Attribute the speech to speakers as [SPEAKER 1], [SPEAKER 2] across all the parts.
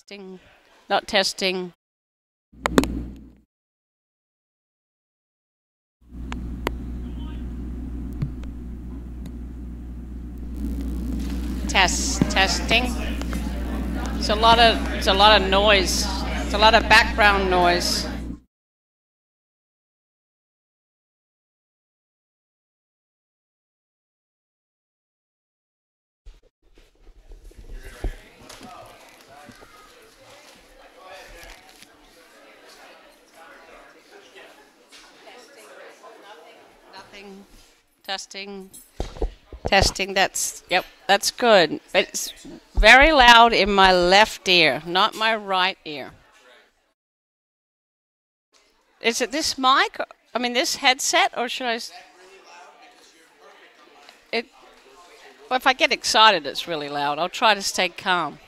[SPEAKER 1] Testing. Not testing. Testing. It's a lot of noise. It's a lot of background noise. Nothing. Testing. Testing. Yep, that's good. But it's very loud in my left ear, not my right ear. Is it this mic? I mean, this headset, or should it? Well, if I get excited, it's really loud. I'll try to stay calm.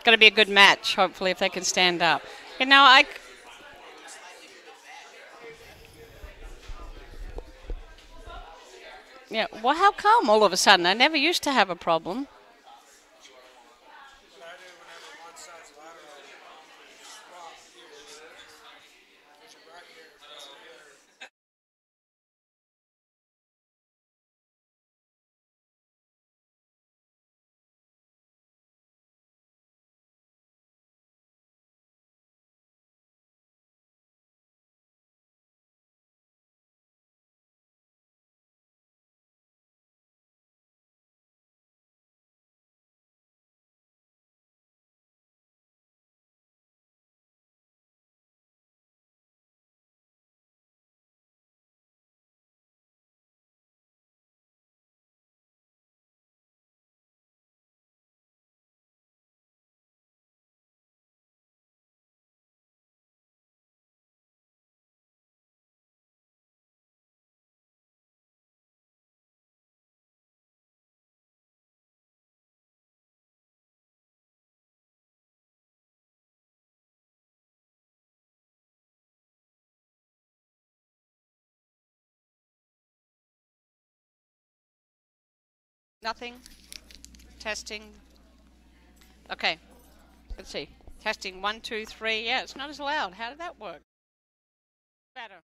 [SPEAKER 1] Going to be a good match, hopefully, if they can stand up. You know, yeah. Well, how come all of a sudden? I never used to have a problem. Nothing. Testing. Okay. Let's see. Testing 1, 2, 3. Yeah, it's not as loud. How did that work? Better.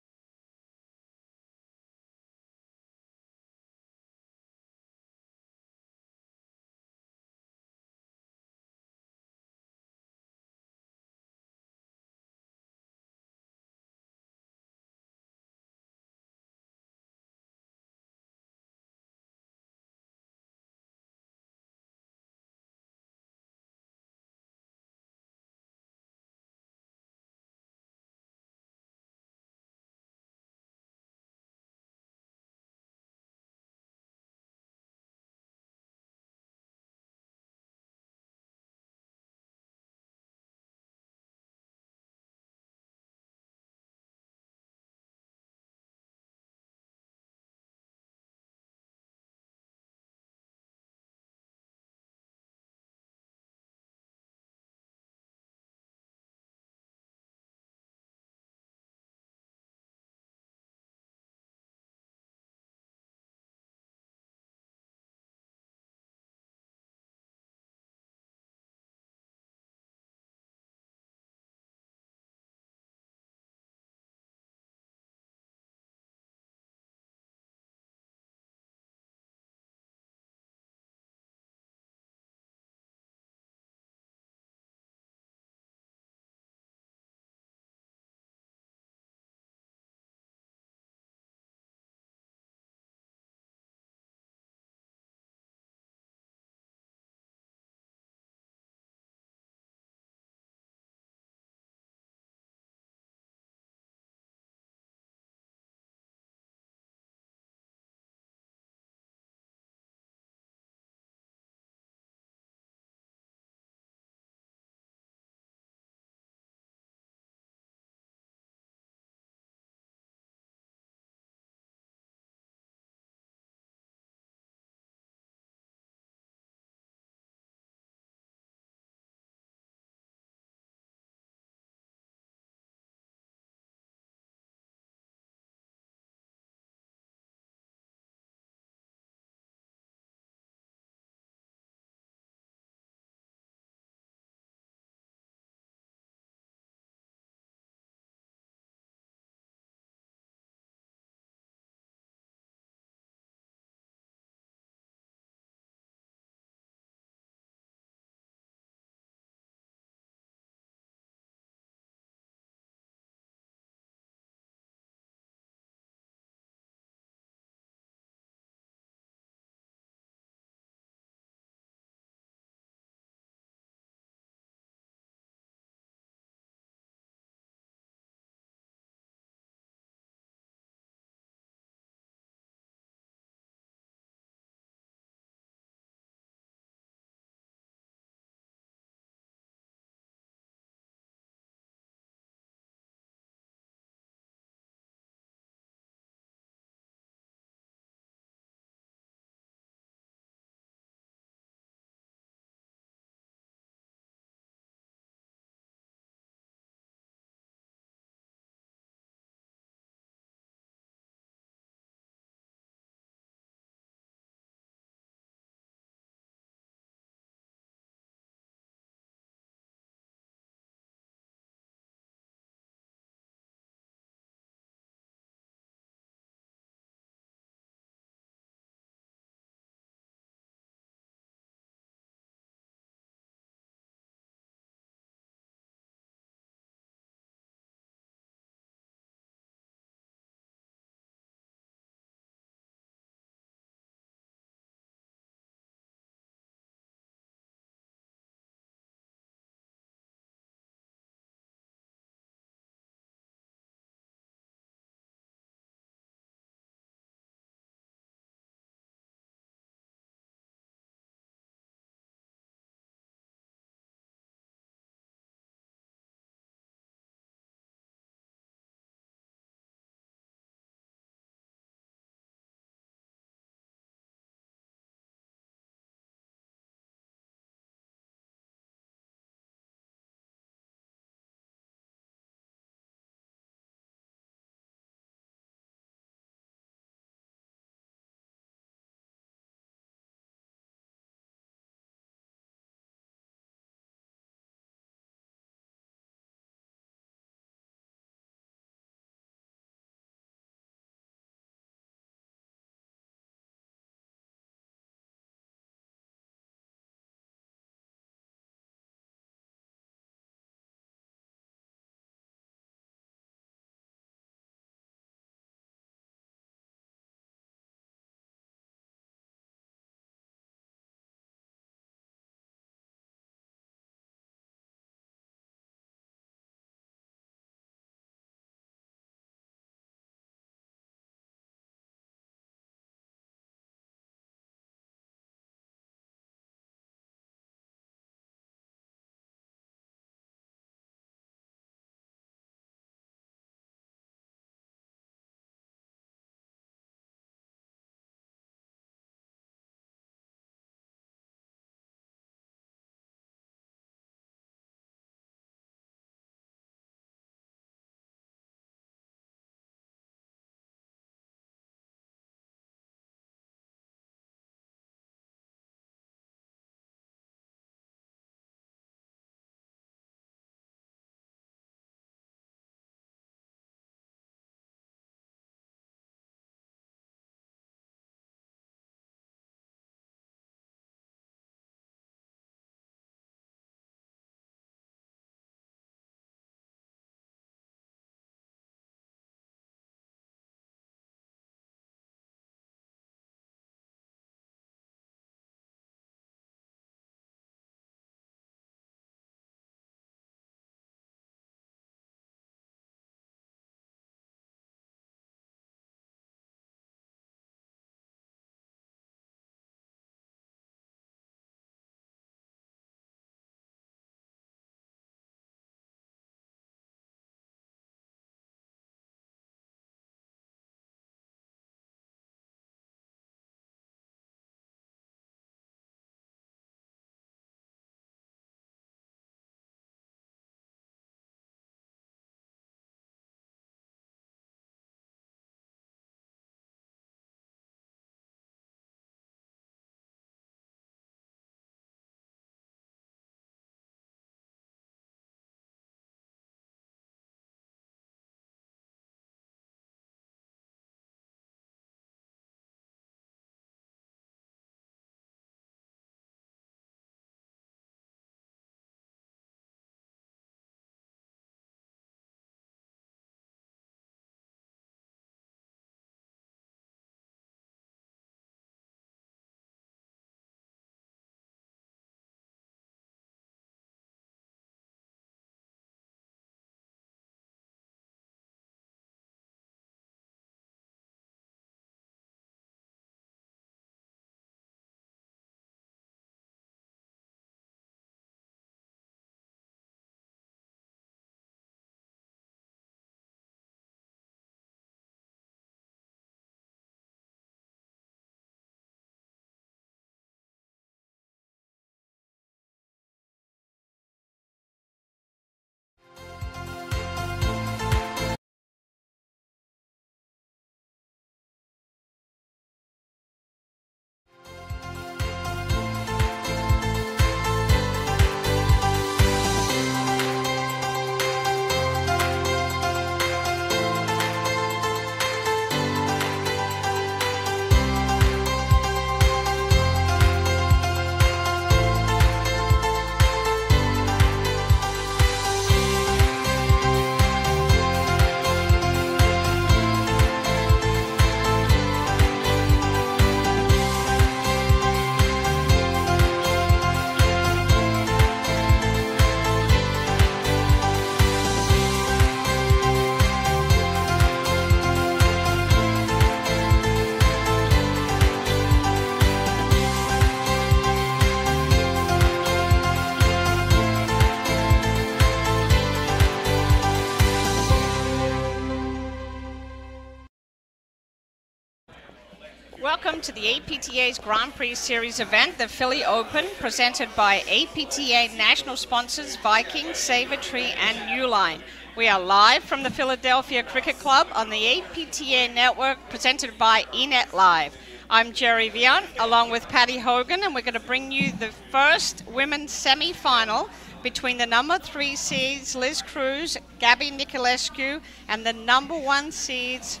[SPEAKER 1] welcome to the APTA's Grand Prix Series event, the Philly Open, presented by APTA national sponsors Viking, Savory, and Uline. We are live from the Philadelphia Cricket Club on the APTA network, presented by eNet Live. I'm Jerry Vian, along with Patty Hogan, and we're going to bring you the first women's semi-final between the number 3 seeds, Liz Cruz, Gabby Niculescu, and the number 1 seeds,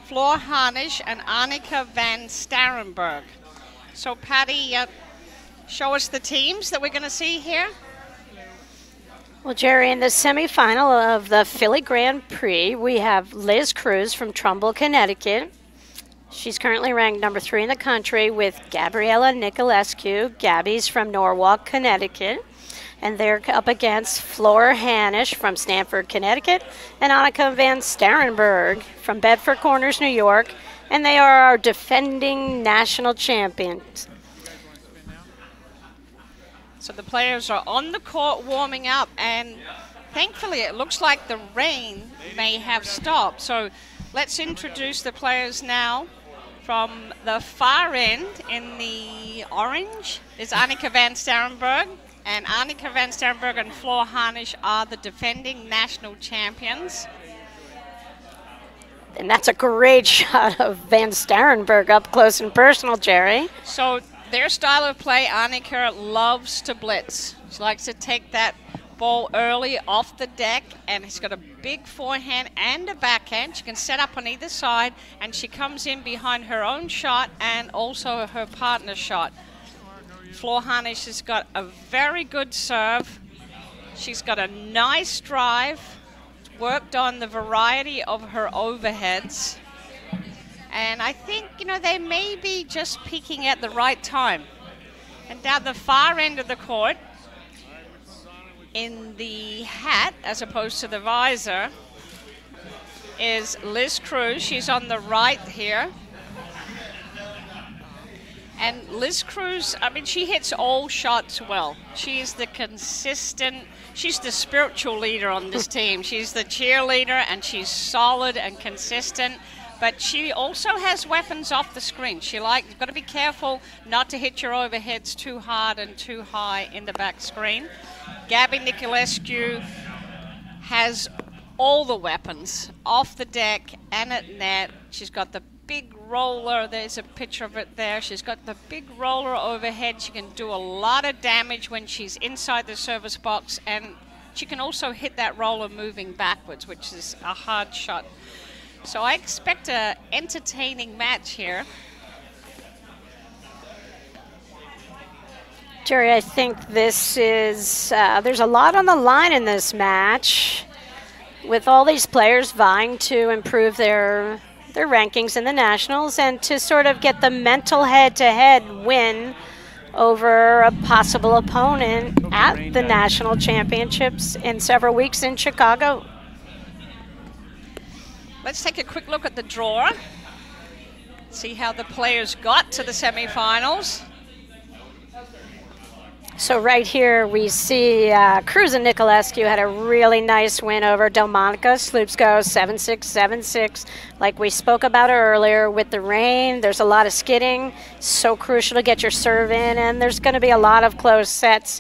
[SPEAKER 1] Floor Hansich and Annika van Starrenburg. So Patty, show us the teams that we're going to see here.
[SPEAKER 2] Well, Jerry, in the semifinal of the Philly Grand Prix, we have Liz Cruz from Trumbull, Connecticut. She's currently ranked number 3 in the country with Gabriella Niculescu. Gabby's from Norwalk, Connecticut. And they're up against Floor Hansich from Stamford, Connecticut, and Annika van Starrenburg from Bedford Corners, New York. And they are our defending national champions.
[SPEAKER 1] So the players are on the court warming up, and thankfully it looks like the rain may have stopped. So let's introduce the players now. From the far end in the orange is Annika van Starrenburg. And Annika van Starrenburg and Floor Hansich are the defending national champions.
[SPEAKER 2] And that's a great shot of Van Starrenburg up close and personal, Jerry.
[SPEAKER 1] So their style of play, Annika loves to blitz. She likes to take that ball early off the deck, and she's got a big forehand and a backhand. She can set up on either side, and she comes in behind her own shot and also her partner's shot. Floor Hansich has got a very good serve. She's got a nice drive, worked on the variety of her overheads. And I think, they may be just peaking at the right time. And down the far end of the court, in the hat as opposed to the visor, is Liz Cruz. She's on the right here. And Liz Cruz, she hits all shots well. She's the consistent, she's the spiritual leader on this team. She's the cheerleader, and she's solid and consistent. But she also has weapons off the screen. You've got to be careful not to hit your overheads too hard and too high in the back screen. Gabby Niculescu has all the weapons off the deck and at net. She's got the big roller. There's a picture of it there. She's got the big roller overhead. She can do a lot of damage when she's inside the service box, and she can also hit that roller moving backwards, which is a hard shot. So I expect an entertaining match here.
[SPEAKER 2] Jerry, I think this is, there's a lot on the line in this match, with all these players vying to improve their rankings in the Nationals and to sort of get the mental head-to-head win over a possible opponent at the National Championships in several weeks in Chicago.
[SPEAKER 1] Let's take a quick look at the draw. See how the players got to the semifinals.
[SPEAKER 2] So right here we see Cruz and Niculescu had a really nice win over Delmonica. Sloops go 7-6, 7-6. Like we spoke about earlier, with the rain, there's a lot of skidding. So crucial to get your serve in, and there's going to be a lot of close sets.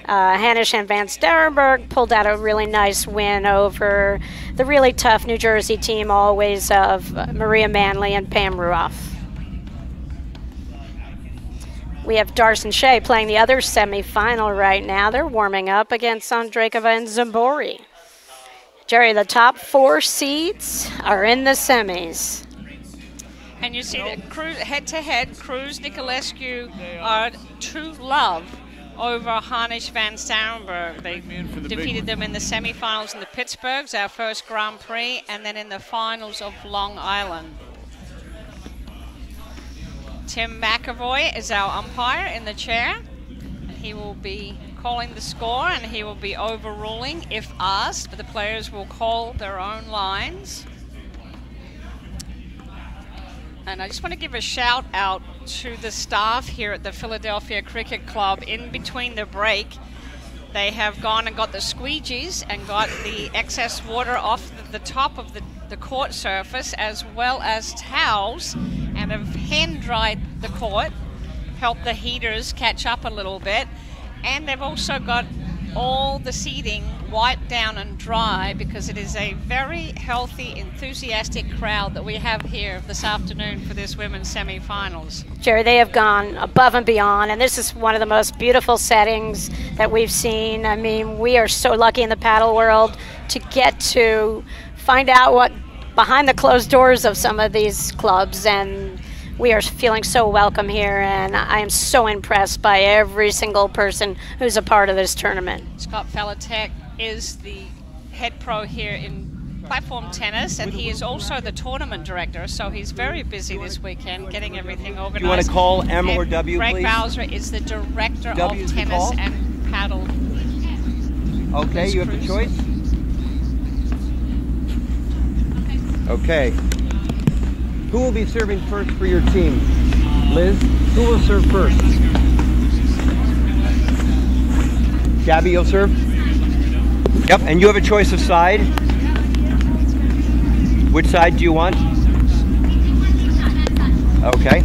[SPEAKER 2] Hansich and Van Starrenburg pulled out a really nice win over the really tough New Jersey team always of Maria Manley and Pam Ruoff. We have Darcy Shea playing the other semifinal right now. They're warming up against Andreikova and Zambori. Jerry, the top 4 seeds are in the semis.
[SPEAKER 1] And you see that Cruz, head-to-head, Cruz, Niculescu are 2-love over Hansich van Starrenburg. They defeated them in the semifinals in the Pittsburghs, our first Grand Prix, and then in the finals of Long Island. Tim McAvoy is our umpire in the chair. He will be calling the score, and he will be overruling if asked, but the players will call their own lines. And I just want to give a shout out to the staff here at the Philadelphia Cricket Club. In between the break, they have gone and got the squeegees and got the excess water off the top of the court surface, as well as towels, and and have hand-dried the court, helped the heaters catch up a little bit, and they've also got all the seating wiped down and dry because it is a very healthy, enthusiastic crowd that we have here this afternoon for this women's semi-finals.
[SPEAKER 2] Jerry, they have gone above and beyond, and this is one of the most beautiful settings that we've seen. I mean, we are so lucky in the paddle world to get to find out what behind the closed doors of some of these clubs, and we are feeling so welcome here, and I am so impressed by every single person who's a part of this tournament.
[SPEAKER 1] Scott Falatek is the head pro here in platform tennis, and he is also the tournament director, so he's very busy this weekend getting everything organized.
[SPEAKER 3] Do you want to call M or W,
[SPEAKER 1] Greg
[SPEAKER 3] please?
[SPEAKER 1] Bowser is the director
[SPEAKER 3] W
[SPEAKER 1] of tennis and paddle.
[SPEAKER 3] Okay, you have the choice? Okay. Who will be serving first for your team? Liz, who will serve first? Gabby, you'll serve? Yep, and you have a choice of side. Which side do you want? Okay.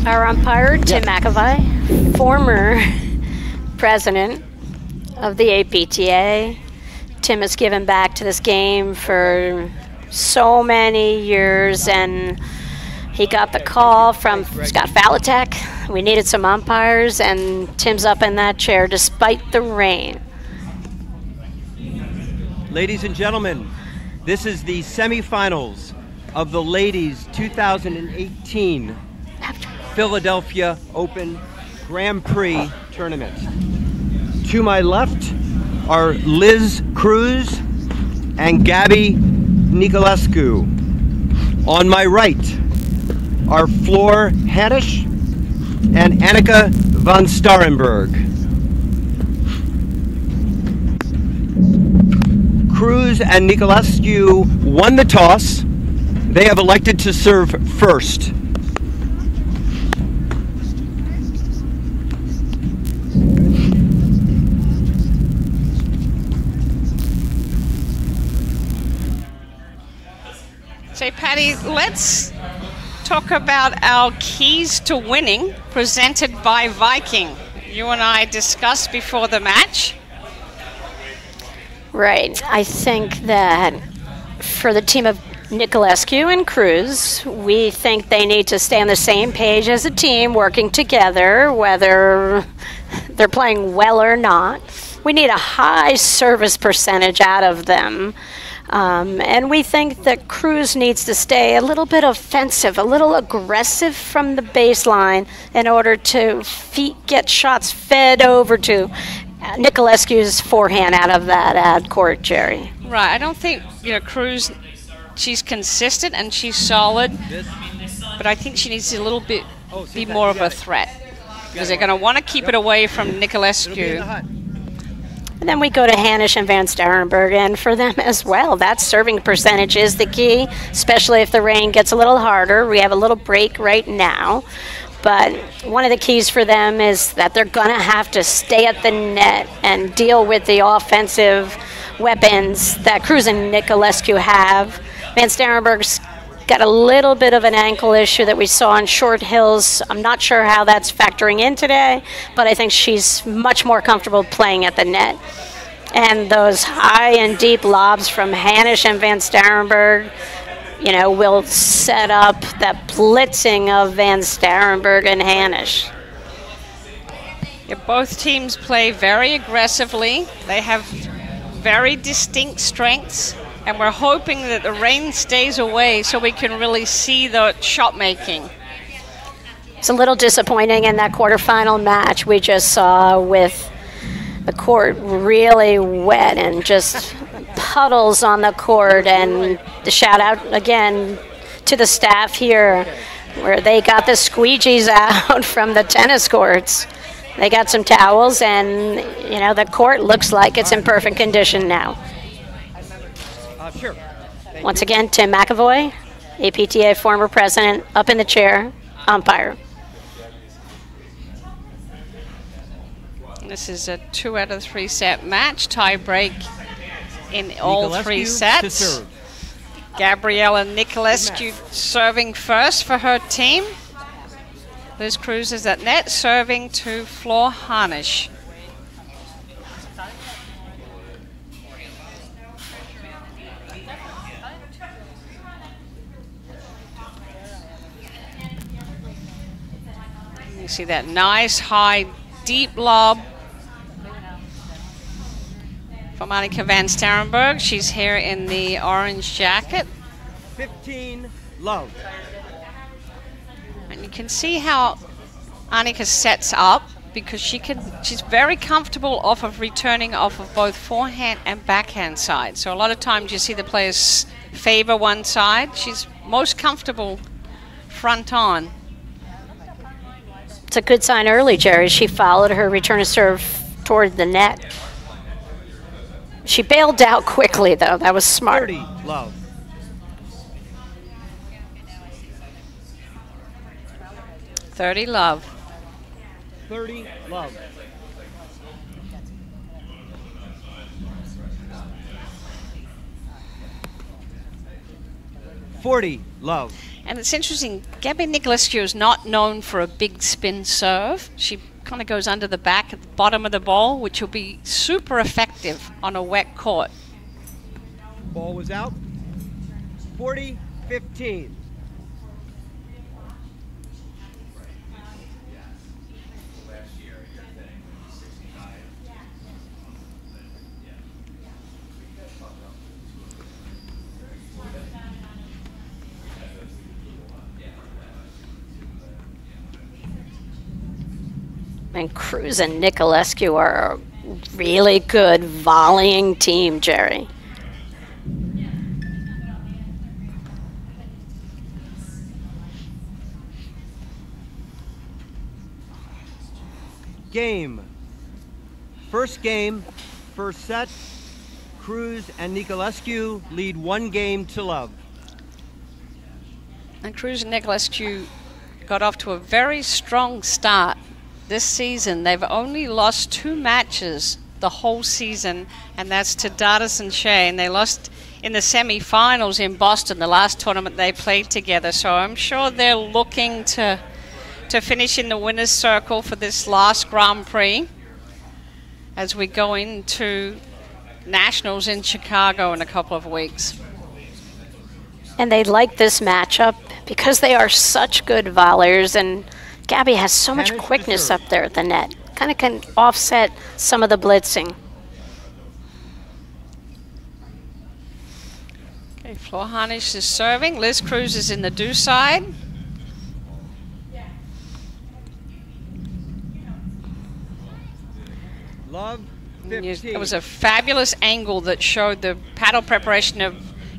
[SPEAKER 2] Our umpire, Tim McAvoy, former president of the APTA. Tim has given back to this game for so many years, and he got the call from Scott Falatek. We needed some umpires, and Tim's up in that chair despite the rain.
[SPEAKER 3] Ladies and gentlemen, this is the semifinals of the ladies 2018 Philadelphia Open Grand Prix tournament. To my left are Liz Cruz and Gabby Niculescu. On my right are Floor Hansich and Annika von Starrenburg. Cruz and Niculescu won the toss. They have elected to serve first.
[SPEAKER 1] Say, Patty, let's talk about our keys to winning presented by Viking. You and I discussed before the match.
[SPEAKER 2] Right. I think that for the team of Niculescu and Cruz, we think they need to stay on the same page as a team, working together, whether they're playing well or not. We need a high service percentage out of them. And we think that Cruz needs to stay a little bit offensive, a little aggressive from the baseline in order to get shots fed over to Niculescu's forehand out of that ad court, Jerry.
[SPEAKER 1] Right. I don't think, Cruz, she's consistent and she's solid, but I think she needs a little bit be more of a threat because they're going to want to keep it away from Niculescu.
[SPEAKER 2] And then we go to Hansich and Van Starrenburg, and for them as well, that serving percentage is the key, especially if the rain gets a little harder. We have a little break right now, but one of the keys for them is that they're going to have to stay at the net and deal with the offensive weapons that Cruz and Niculescu have. Van Starrenburg's got a little bit of an ankle issue that we saw on short hills. I'm not sure how that's factoring in today, but I think she's much more comfortable playing at the net. And those high and deep lobs from Hansich and Van Starrenburg, will set up that blitzing of Van Starrenburg and Hansich.
[SPEAKER 1] Yeah, both teams play very aggressively. They have very distinct strengths. And we're hoping that the rain stays away so we can really see the shot making.
[SPEAKER 2] It's a little disappointing in that quarterfinal match we just saw with the court really wet and just puddles on the court. And the shout out again to the staff here where they got the squeegees out from the tennis courts. They got some towels and, the court looks like it's in perfect condition now.
[SPEAKER 3] Sure.
[SPEAKER 2] Once again, Tim McAvoy, APTA former president, up in the chair, umpire.
[SPEAKER 1] This is a 2 out of 3 set match, tie break in all
[SPEAKER 3] Niculescu
[SPEAKER 1] 3
[SPEAKER 3] to
[SPEAKER 1] sets.
[SPEAKER 3] serve.
[SPEAKER 1] Gabriela Niculescu serving first for her team. Liz Cruz is at net, serving to Flor Hansich. You see that nice, high, deep lob from Annika van Starrenburg. She's here in the orange jacket.
[SPEAKER 3] 15 love.
[SPEAKER 1] And you can see how Annika sets up because she's very comfortable off of returning off of both forehand and backhand side. So a lot of times you see the players favor one side. She's most comfortable front on.
[SPEAKER 2] It's a good sign early, Jerry. She followed her return to serve toward the net. She bailed out quickly, though. That was smart.
[SPEAKER 3] 30 love.
[SPEAKER 1] $30 love.
[SPEAKER 3] 30 love. $40 love.
[SPEAKER 1] And it's interesting, Gabby Niculescu is not known for a big spin serve. She kind of goes under the back at the bottom of the ball, which will be super effective on a wet court.
[SPEAKER 3] Ball was out. 40-15.
[SPEAKER 2] And Cruz and Niculescu are a really good volleying team, Jerry.
[SPEAKER 3] Game. First game, first set. Cruz and Niculescu lead 1 to love.
[SPEAKER 1] And Cruz and Niculescu got off to a very strong start this season. They've only lost 2 matches the whole season, and that's to Dardis and Shea, and they lost in the semi-finals in Boston, the last tournament they played together. So I'm sure they're looking to finish in the winner's circle for this last Grand Prix as we go into Nationals in Chicago in a couple of weeks.
[SPEAKER 2] And they like this matchup because they are such good volleyers, and Gabby has so much quickness up there at the net. Kind of can offset some of the blitzing.
[SPEAKER 1] Okay, Flor Hansich is serving. Liz Cruz is in the do side.
[SPEAKER 3] Love 15.
[SPEAKER 1] It was a fabulous angle that showed the paddle preparation of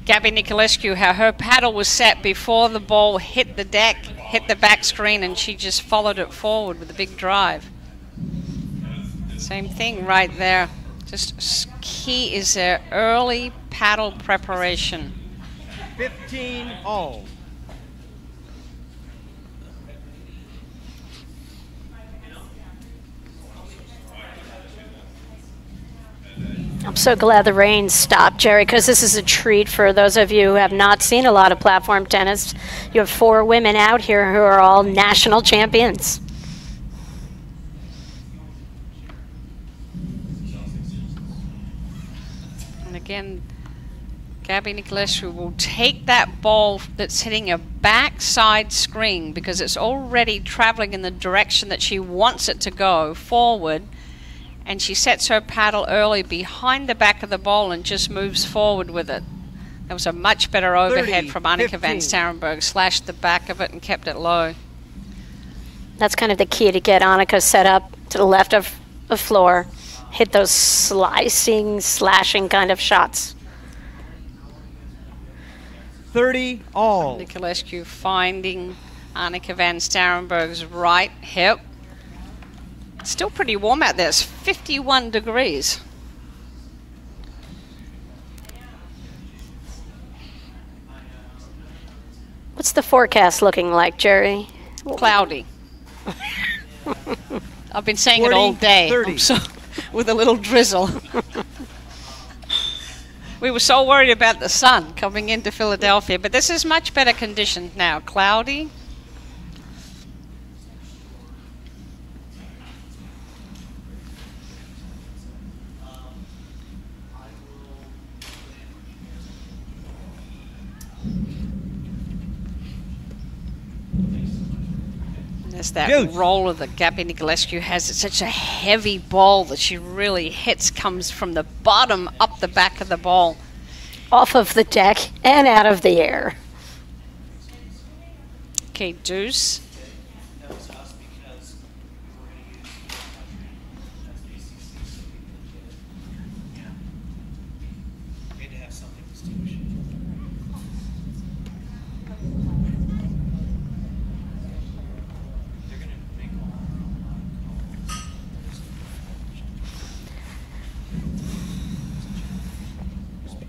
[SPEAKER 1] Gabby Niculescu, how her paddle was set before the ball hit the deck, hit the back screen, and she just followed it forward with a big drive. Same thing right there. Just key is their early paddle preparation.
[SPEAKER 3] 15 all.
[SPEAKER 2] I'm so glad the rain stopped, Jerry, because this is a treat for those of you who have not seen a lot of platform tennis. You have 4 women out here who are all national champions.
[SPEAKER 1] And again, Gabby Niculescu will take that ball that's hitting a backside screen because it's already traveling in the direction that she wants it to go, forward. And she sets her paddle early behind the back of the ball and just moves forward with it. That was a much better overhead from Annika van Starrenburg. Slashed the back of it and kept it low.
[SPEAKER 2] That's kind of the key to get Annika set up to the left of the floor. Hit those slicing, slashing kind of shots.
[SPEAKER 3] 30 all.
[SPEAKER 1] Niculescu finding Annika van Starrenburg's right hip. Still pretty warm out there. It's 51 degrees.
[SPEAKER 2] What's the forecast looking like, Jerry?
[SPEAKER 1] Cloudy. I've been saying 40, it all day. So, with a little drizzle. We were so worried about the sun coming into Philadelphia, but this is much better condition now. Cloudy. There's that roller that Gabby Niculescu has. It's such a heavy ball that she really hits, comes from the bottom up the back of the ball.
[SPEAKER 2] Off of the deck and out of the air.
[SPEAKER 1] Okay, deuce.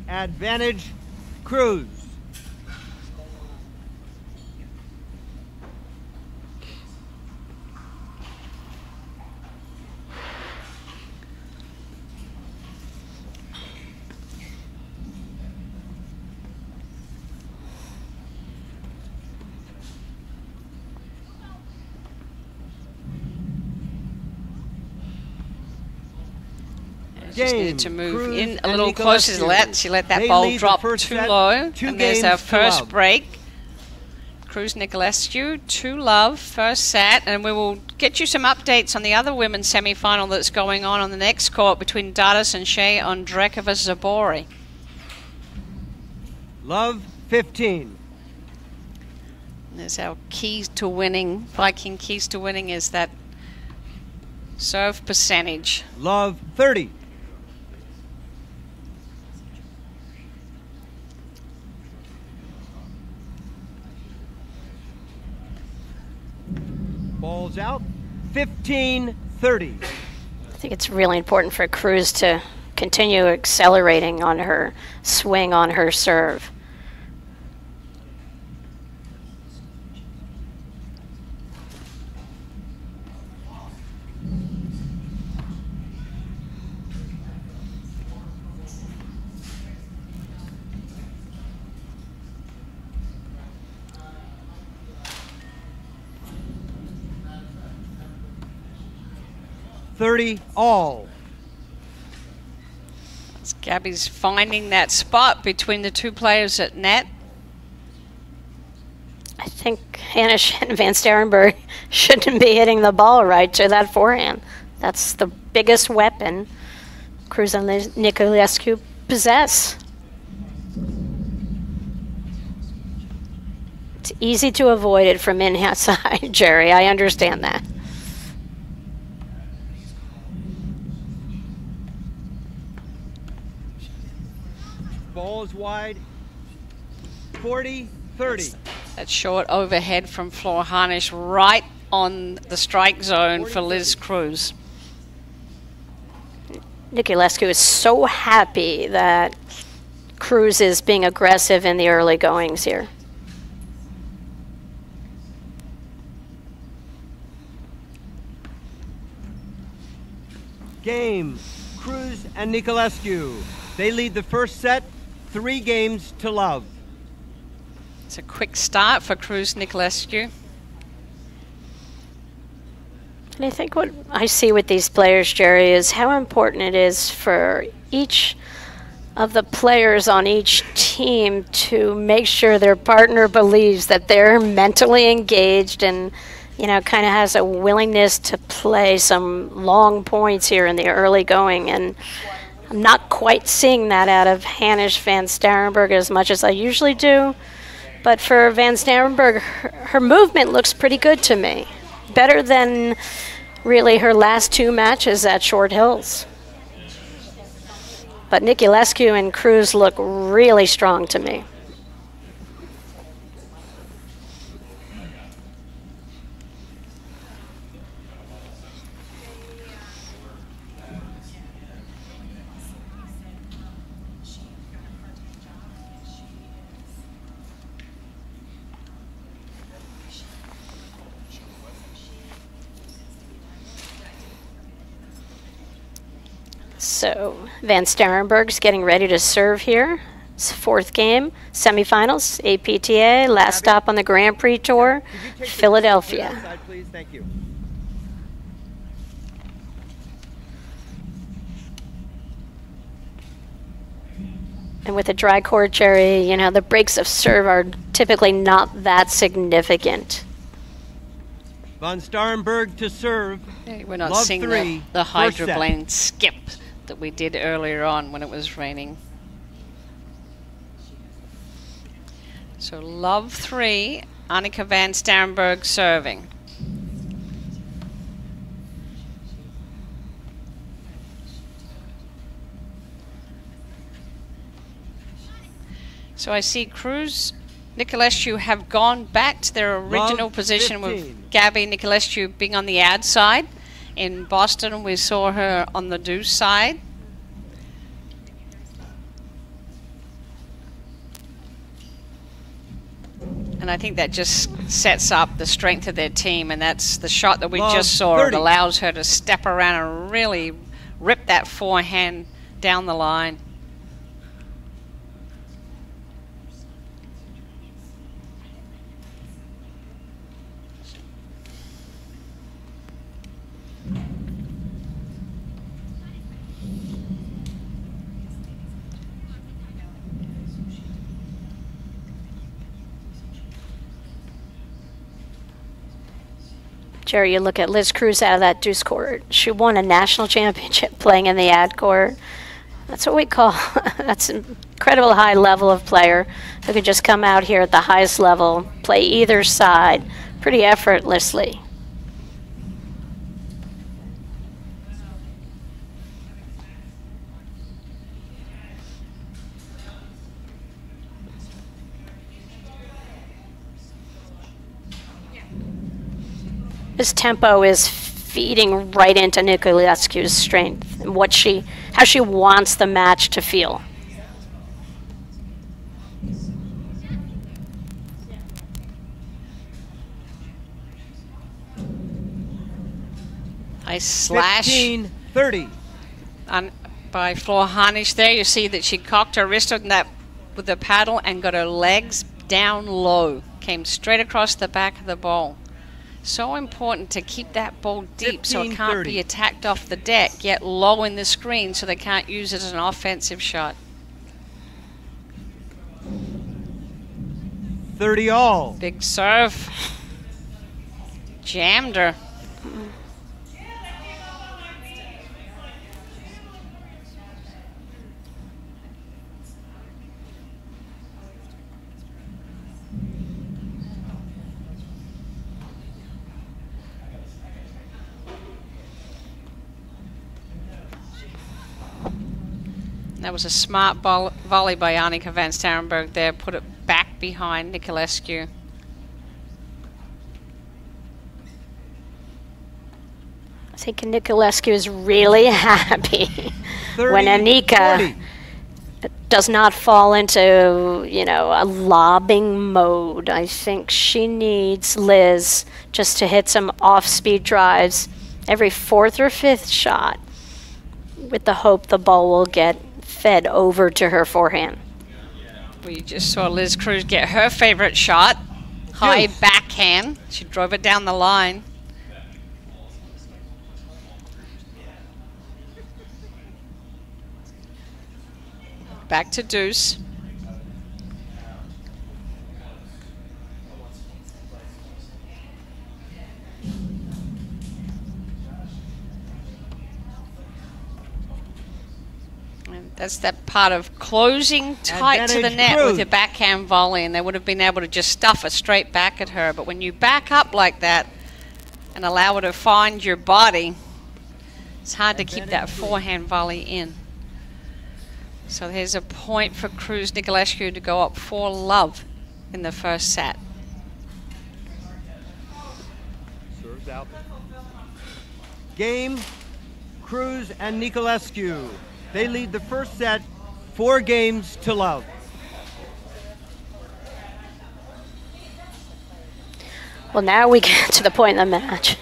[SPEAKER 3] Advantage, Cruz.
[SPEAKER 1] Just needed to move in a little closer to that. She let that ball drop too low. And there's our first break. Cruz Niculescu, 2-love, first set. And we will get you some updates on the other women's semi-final that's going on the next court between Dadas and Shea Ondrekova Zabori.
[SPEAKER 3] Love, 15.
[SPEAKER 1] And there's our keys to winning. Viking keys to winning is that serve percentage.
[SPEAKER 3] Love, 30. Ball's out, 15-30.
[SPEAKER 2] I think it's really important for Cruz to continue accelerating on her swing on her serve.
[SPEAKER 3] All.
[SPEAKER 1] As Gabby's finding that spot between the two players at net.
[SPEAKER 2] I think Hansich and Van Starrenburg shouldn't be hitting the ball right to that forehand. That's the biggest weapon Cruz and Niculescu possess. It's easy to avoid it from inside, Jerry. I understand that.
[SPEAKER 3] Ball is wide, 40-30.
[SPEAKER 1] That short overhead from Flor Hansich right on the strike zone for Liz Cruz.
[SPEAKER 2] Niculescu is so happy that Cruz is being aggressive in the early goings here.
[SPEAKER 3] Game, Cruz and Niculescu. They lead the first set, 3-love.
[SPEAKER 1] It's a quick start for Cruz Niculescu.
[SPEAKER 2] And I think what I see with these players, Jerry, is how important it is for each of the players on each team to make sure their partner believes that they're mentally engaged and, you know, kind of has a willingness to play some long points here in the early going. And I'm not quite seeing that out of Hansich Van Starrenburg as much as I usually do. But for Van Starrenburg, her movement looks pretty good to me. Better than really her last 2 matches at Short Hills. But Niculescu and Cruz look really strong to me. So Van Starrenburg's getting ready to serve here. It's fourth game, semifinals, APTA, last stop on the Grand Prix Tour, Philadelphia.
[SPEAKER 3] Outside, please. Thank you.
[SPEAKER 2] And with a dry court, Jerry, you know, the breaks of serve are typically not that significant.
[SPEAKER 3] Van Starrenburg to serve.
[SPEAKER 1] Yeah, we're not
[SPEAKER 3] Love
[SPEAKER 1] seeing
[SPEAKER 3] three,
[SPEAKER 1] the
[SPEAKER 3] first set.
[SPEAKER 1] hydroplane skip that we did earlier on when it was raining. So love 3, Annika van Starrenburg serving. So I see Cruz, Niculescu have gone back to their original position
[SPEAKER 3] 15.
[SPEAKER 1] with Gabby Niculescu being on the ad side. In Boston, we saw her on the deuce side. And I think that just sets up the strength of their team, and that's the shot that we just saw.
[SPEAKER 3] 30.
[SPEAKER 1] It allows her to step around and really rip that forehand down the line.
[SPEAKER 2] Jerry, you look at Liz Cruz out of that deuce court. She won a national championship playing in the ad court. That's what we call, that's an incredible high level of player who can just come out here at the highest level, play either side pretty effortlessly. His tempo is feeding right into Niculescu's strength and how she wants the match to feel.
[SPEAKER 1] Nice slash
[SPEAKER 3] 15-30.
[SPEAKER 1] By Flor Hansich there. You see that she cocked her wrist on that with the paddle and got her legs down low. Came straight across the back of the ball. So important to keep that ball deep so it can't be attacked off the deck, yet low in the screen so they can't use it as an offensive shot.
[SPEAKER 3] 30 all.
[SPEAKER 1] Big serve. Jammed her. That was a smart volley by Annika van Starrenburg there. Put it back behind Niculescu.
[SPEAKER 2] I think Niculescu is really happy
[SPEAKER 3] 30,
[SPEAKER 2] when Annika
[SPEAKER 3] 40.
[SPEAKER 2] does not fall into, you know, a lobbing mode. I think she needs Liz just to hit some off-speed drives every fourth or fifth shot with the hope the ball will get fed over to her forehand.
[SPEAKER 1] We just saw Liz Cruz get her favorite shot. High backhand. She drove it down the line. Back to deuce. That's that part of closing tight to the net
[SPEAKER 3] Cruz.
[SPEAKER 1] with your backhand volley, and they would have been able to just stuff it straight back at her. But when you back up like that and allow her to find your body, it's hard to keep that forehand volley in. So here's a point for Cruz Niculescu to go up 4-love in the first set.
[SPEAKER 3] Serves out. Game, Cruz and Niculescu. They lead the first set 4-love.
[SPEAKER 2] Well, now we get to the point in the match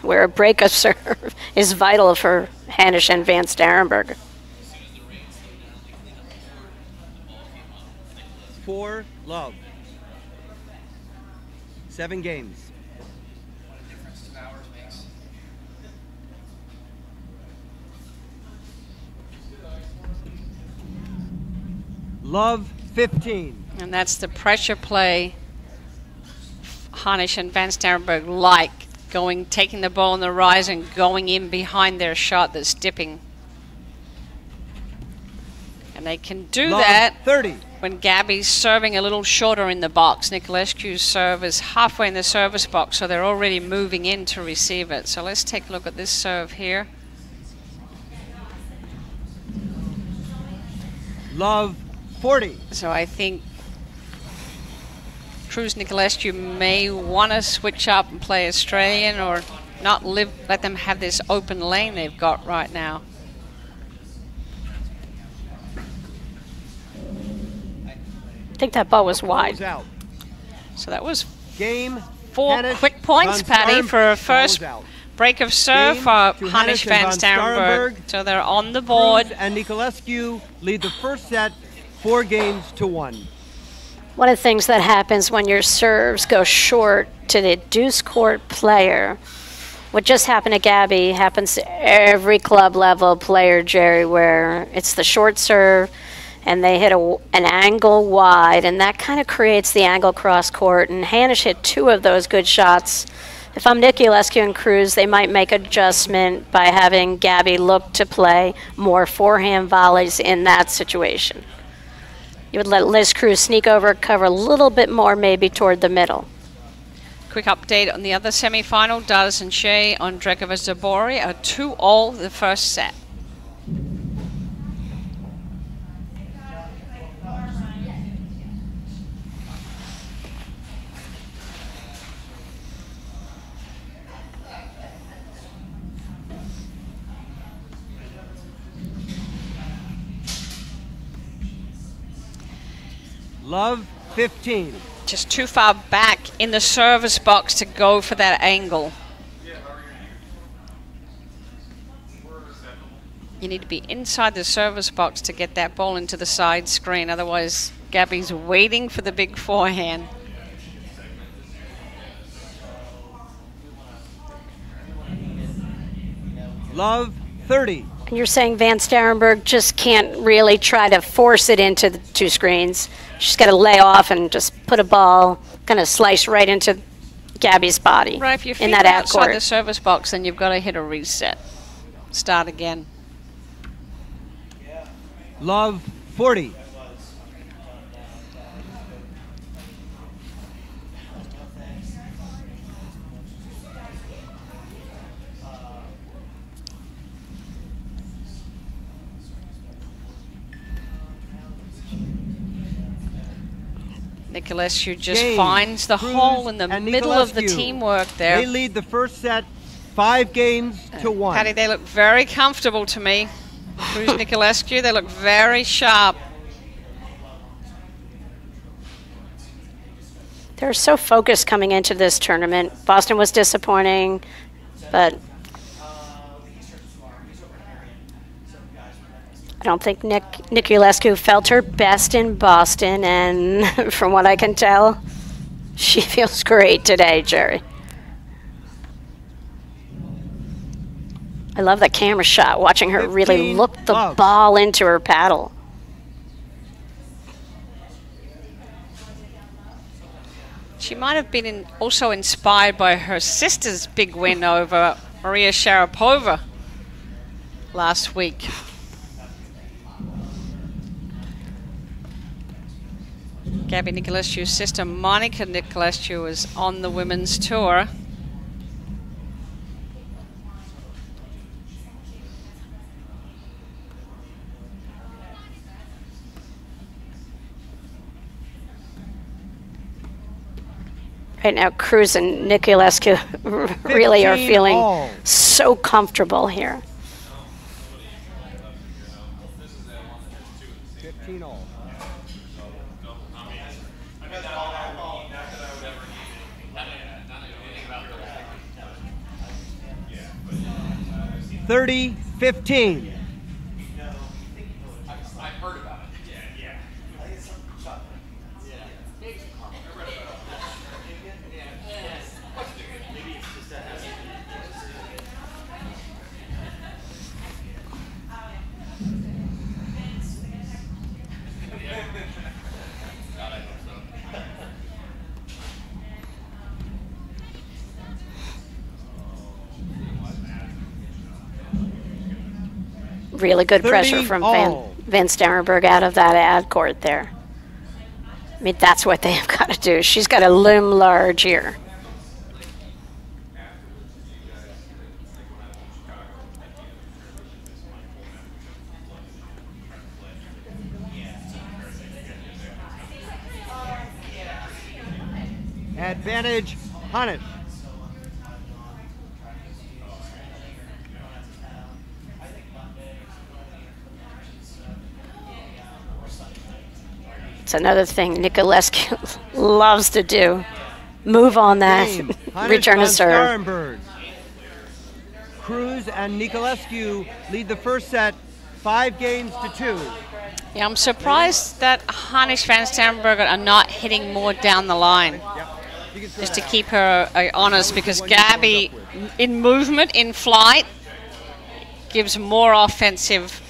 [SPEAKER 2] where a break of serve is vital for Hansich and Van Starrenburg.
[SPEAKER 3] 4 love. 7 games. Love 15.
[SPEAKER 1] And that's the pressure play Hansich and Van Starrenburg like, taking the ball on the rise and going in behind their shot that's dipping. And they can do
[SPEAKER 3] Love
[SPEAKER 1] that
[SPEAKER 3] 30.
[SPEAKER 1] when Gabby's serving a little shorter in the box. Niculescu's serve is halfway in the service box, so they're already moving in to receive it. So let's take a look at this serve here.
[SPEAKER 3] Love 40.
[SPEAKER 1] So I think Cruz Niculescu may want to switch up and play Australian, or not let them have this open lane they've got right now.
[SPEAKER 2] I think that ball was wide.
[SPEAKER 3] Out.
[SPEAKER 1] So that was
[SPEAKER 3] Game
[SPEAKER 1] 4
[SPEAKER 3] Hansich,
[SPEAKER 1] quick points,
[SPEAKER 3] Van
[SPEAKER 1] Patty, for a first
[SPEAKER 3] out.
[SPEAKER 1] break of serve
[SPEAKER 3] Game
[SPEAKER 1] for
[SPEAKER 3] to
[SPEAKER 1] Hansich
[SPEAKER 3] Van
[SPEAKER 1] Van Starrenburg. So they're on the board.
[SPEAKER 3] Cruz and Niculescu lead the first set 4-1.
[SPEAKER 2] One of the things that happens when your serves go short to the deuce court player, what just happened to Gabby happens to every club level player, Jerry, where it's the short serve and they hit an angle wide, and that kind of creates the angle cross court. And Hansich hit 2 of those good shots. If I'm Niculescu and Cruz, they might make adjustment by having Gabby look to play more forehand volleys in that situation. You would let Liz Cruz sneak over, cover a little bit more maybe toward the middle.
[SPEAKER 1] Quick update on the other semi-final. Daz and Shea on Drekova Zabori are 2-all the first set.
[SPEAKER 3] Love 15.
[SPEAKER 1] Just too far back in the service box to go for that angle. You need to be inside the service box to get that ball into the side screen. Otherwise, Gabby's waiting for the big forehand.
[SPEAKER 3] Love 30.
[SPEAKER 2] And you're saying Van Starrenburg just can't really try to force it into the 2 screens. She's got to lay off and just put a ball, kind of slice right into Gabby's body.
[SPEAKER 1] Right, if you
[SPEAKER 2] in that
[SPEAKER 1] outside
[SPEAKER 2] court.
[SPEAKER 1] the service box, then you've got to hit a reset. Start again.
[SPEAKER 3] Love 40.
[SPEAKER 1] Niculescu just
[SPEAKER 3] Game.
[SPEAKER 1] finds the
[SPEAKER 3] Cruz
[SPEAKER 1] hole in the
[SPEAKER 3] and
[SPEAKER 1] middle of the
[SPEAKER 3] Niculescu.
[SPEAKER 1] teamwork there.
[SPEAKER 3] They lead the first set 5-1.
[SPEAKER 1] Patty, they look very comfortable to me. Cruz Niculescu, they look very sharp.
[SPEAKER 2] They're so focused coming into this tournament. Boston was disappointing, but I don't think Niculescu felt her best in Boston, and from what I can tell, she feels great today, Jerry. I love that camera shot, watching her really look the ball into her paddle.
[SPEAKER 1] She might have been also inspired by her sister's big win over Maria Sharapova last week. Gabby Niculescu's sister, Monica Niculescu, is on the women's tour.
[SPEAKER 2] Right now, Cruz and Niculescu really are feeling so comfortable here.
[SPEAKER 3] 15 all. 30-15.
[SPEAKER 2] Really good pressure from Van Starrenburg out of that ad court there. I mean, that's what they have got to do. She's got to loom large here.
[SPEAKER 3] Advantage, Hansich.
[SPEAKER 2] It's another thing Niculescu loves to do. Move on that. Return to serve.
[SPEAKER 3] Starrenburg. Cruz and Niculescu lead the first set 5-2.
[SPEAKER 1] Yeah, I'm surprised that Hansich Van Starrenburg are not hitting more down the line. Just to keep her honest, because Gabby, in movement, in flight, gives more offensive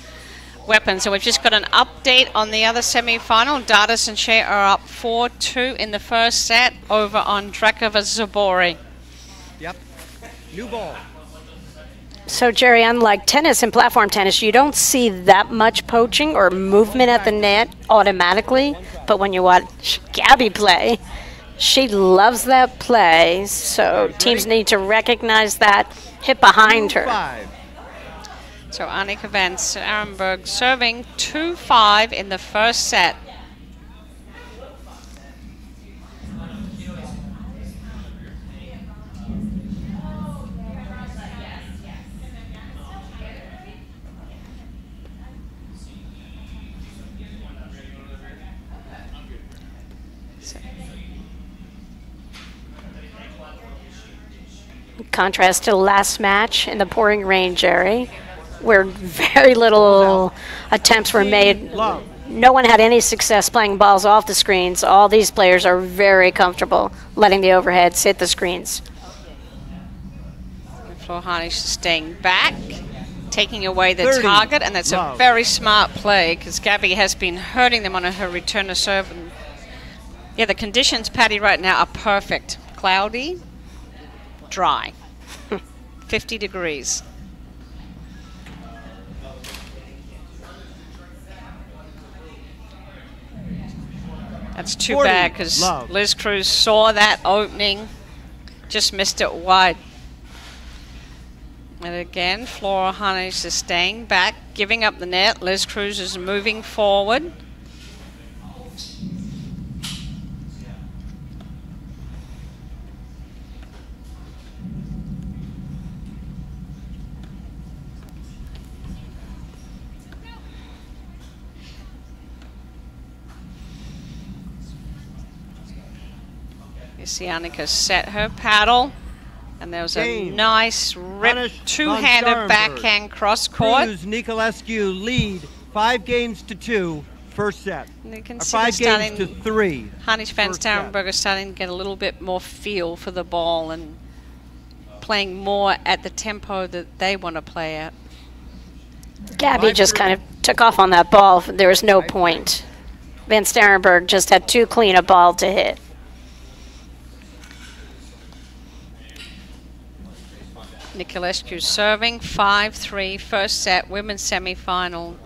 [SPEAKER 1] weapons. So we've just got an update on the other semi-final. Dadas and Shea are up 4-2 in the first set over on Drekova Zabori.
[SPEAKER 3] Yep. New ball.
[SPEAKER 2] So, Jerry, unlike tennis and platform tennis, you don't see that much poaching or movement at the net automatically. But when you watch Gabby play, she loves that play. So teams need to recognize that, hit behind her.
[SPEAKER 3] 5.
[SPEAKER 1] So Annika Van Starrenburg serving 2-5 in the first set.
[SPEAKER 2] Contrast to the last match in the pouring rain, Jerry, where very little attempts were made. No one had any success playing balls off the screens. All these players are very comfortable letting the overheads hit the screens.
[SPEAKER 1] Flo Hansich staying back, taking away the target, and that's a very smart play because Gabby has been hurting them on her return to serve. And yeah, the conditions, Patty, right now are perfect. Cloudy, dry, 50 degrees. That's too bad because Liz Cruz saw that opening, just missed it wide. And again, Flora Hansich is staying back, giving up the net. Liz Cruz is moving forward. You see Annika set her paddle, and there was a nice rip, two-handed backhand cross-court.
[SPEAKER 3] Cruz, Niculescu lead 5-2, first set.
[SPEAKER 1] And you can
[SPEAKER 3] 5-3.
[SPEAKER 1] Hansich Van Starrenburg is starting to get a little bit more feel for the ball and playing more at the tempo that they want to play at.
[SPEAKER 2] Gabby just kind of took off on that ball. There was no point. Van Starrenburg just had too clean a ball to hit.
[SPEAKER 1] Niculescu serving 5-3, first set, women's semi-final,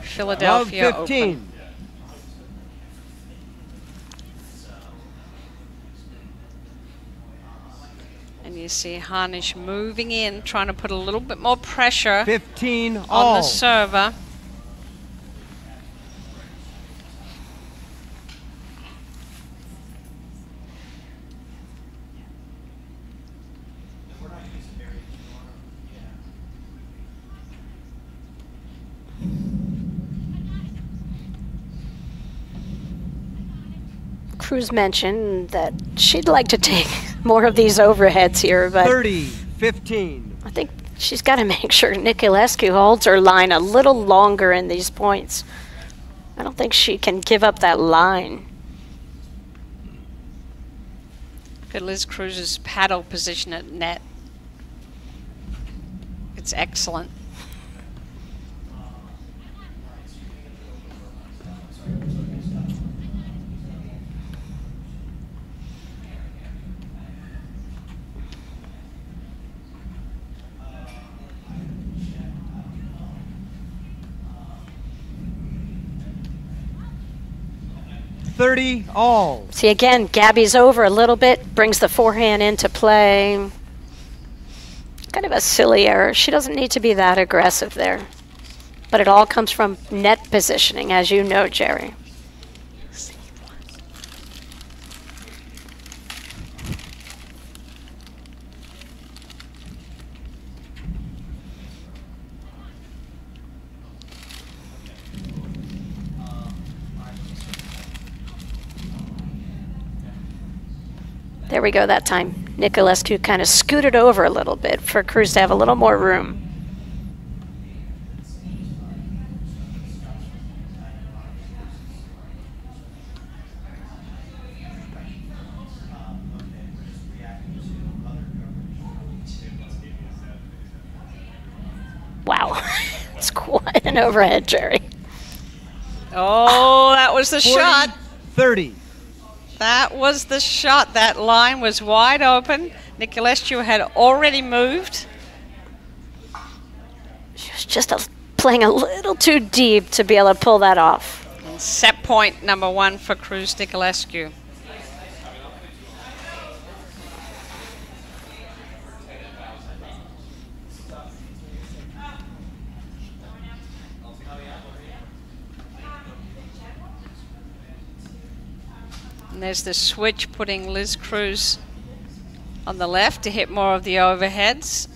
[SPEAKER 1] Philadelphia Open. And you see Hansich moving in, trying to put a little bit more pressure
[SPEAKER 3] 15
[SPEAKER 1] on the server.
[SPEAKER 2] Cruz mentioned that she'd like to take more of these overheads here, but
[SPEAKER 3] 30-15.
[SPEAKER 2] I think She's got to make sure Niculescu holds her line a little longer in these points. I don't think she can give up that line.
[SPEAKER 1] Good, Liz Cruz's paddle position at net. It's excellent.
[SPEAKER 3] All.
[SPEAKER 2] See, again, Gabby's over a little bit, brings the forehand into play. Kind of a silly error. She doesn't need to be that aggressive there. But it all comes from net positioning, as you know, Jerry. There we go that time. Niculescu kind of scooted over a little bit for Cruz to have a little more room. Wow, it's quite an overhead, Jerry.
[SPEAKER 1] Oh, that was the
[SPEAKER 3] 40,
[SPEAKER 1] shot.
[SPEAKER 3] 30.
[SPEAKER 1] That was the shot. That line was wide open. Niculescu had already moved.
[SPEAKER 2] She was just playing a little too deep to be able to pull that off.
[SPEAKER 1] And set point number 1 for Cruz Niculescu. And there's the switch, putting Liz Cruz on the left to hit more of the overheads.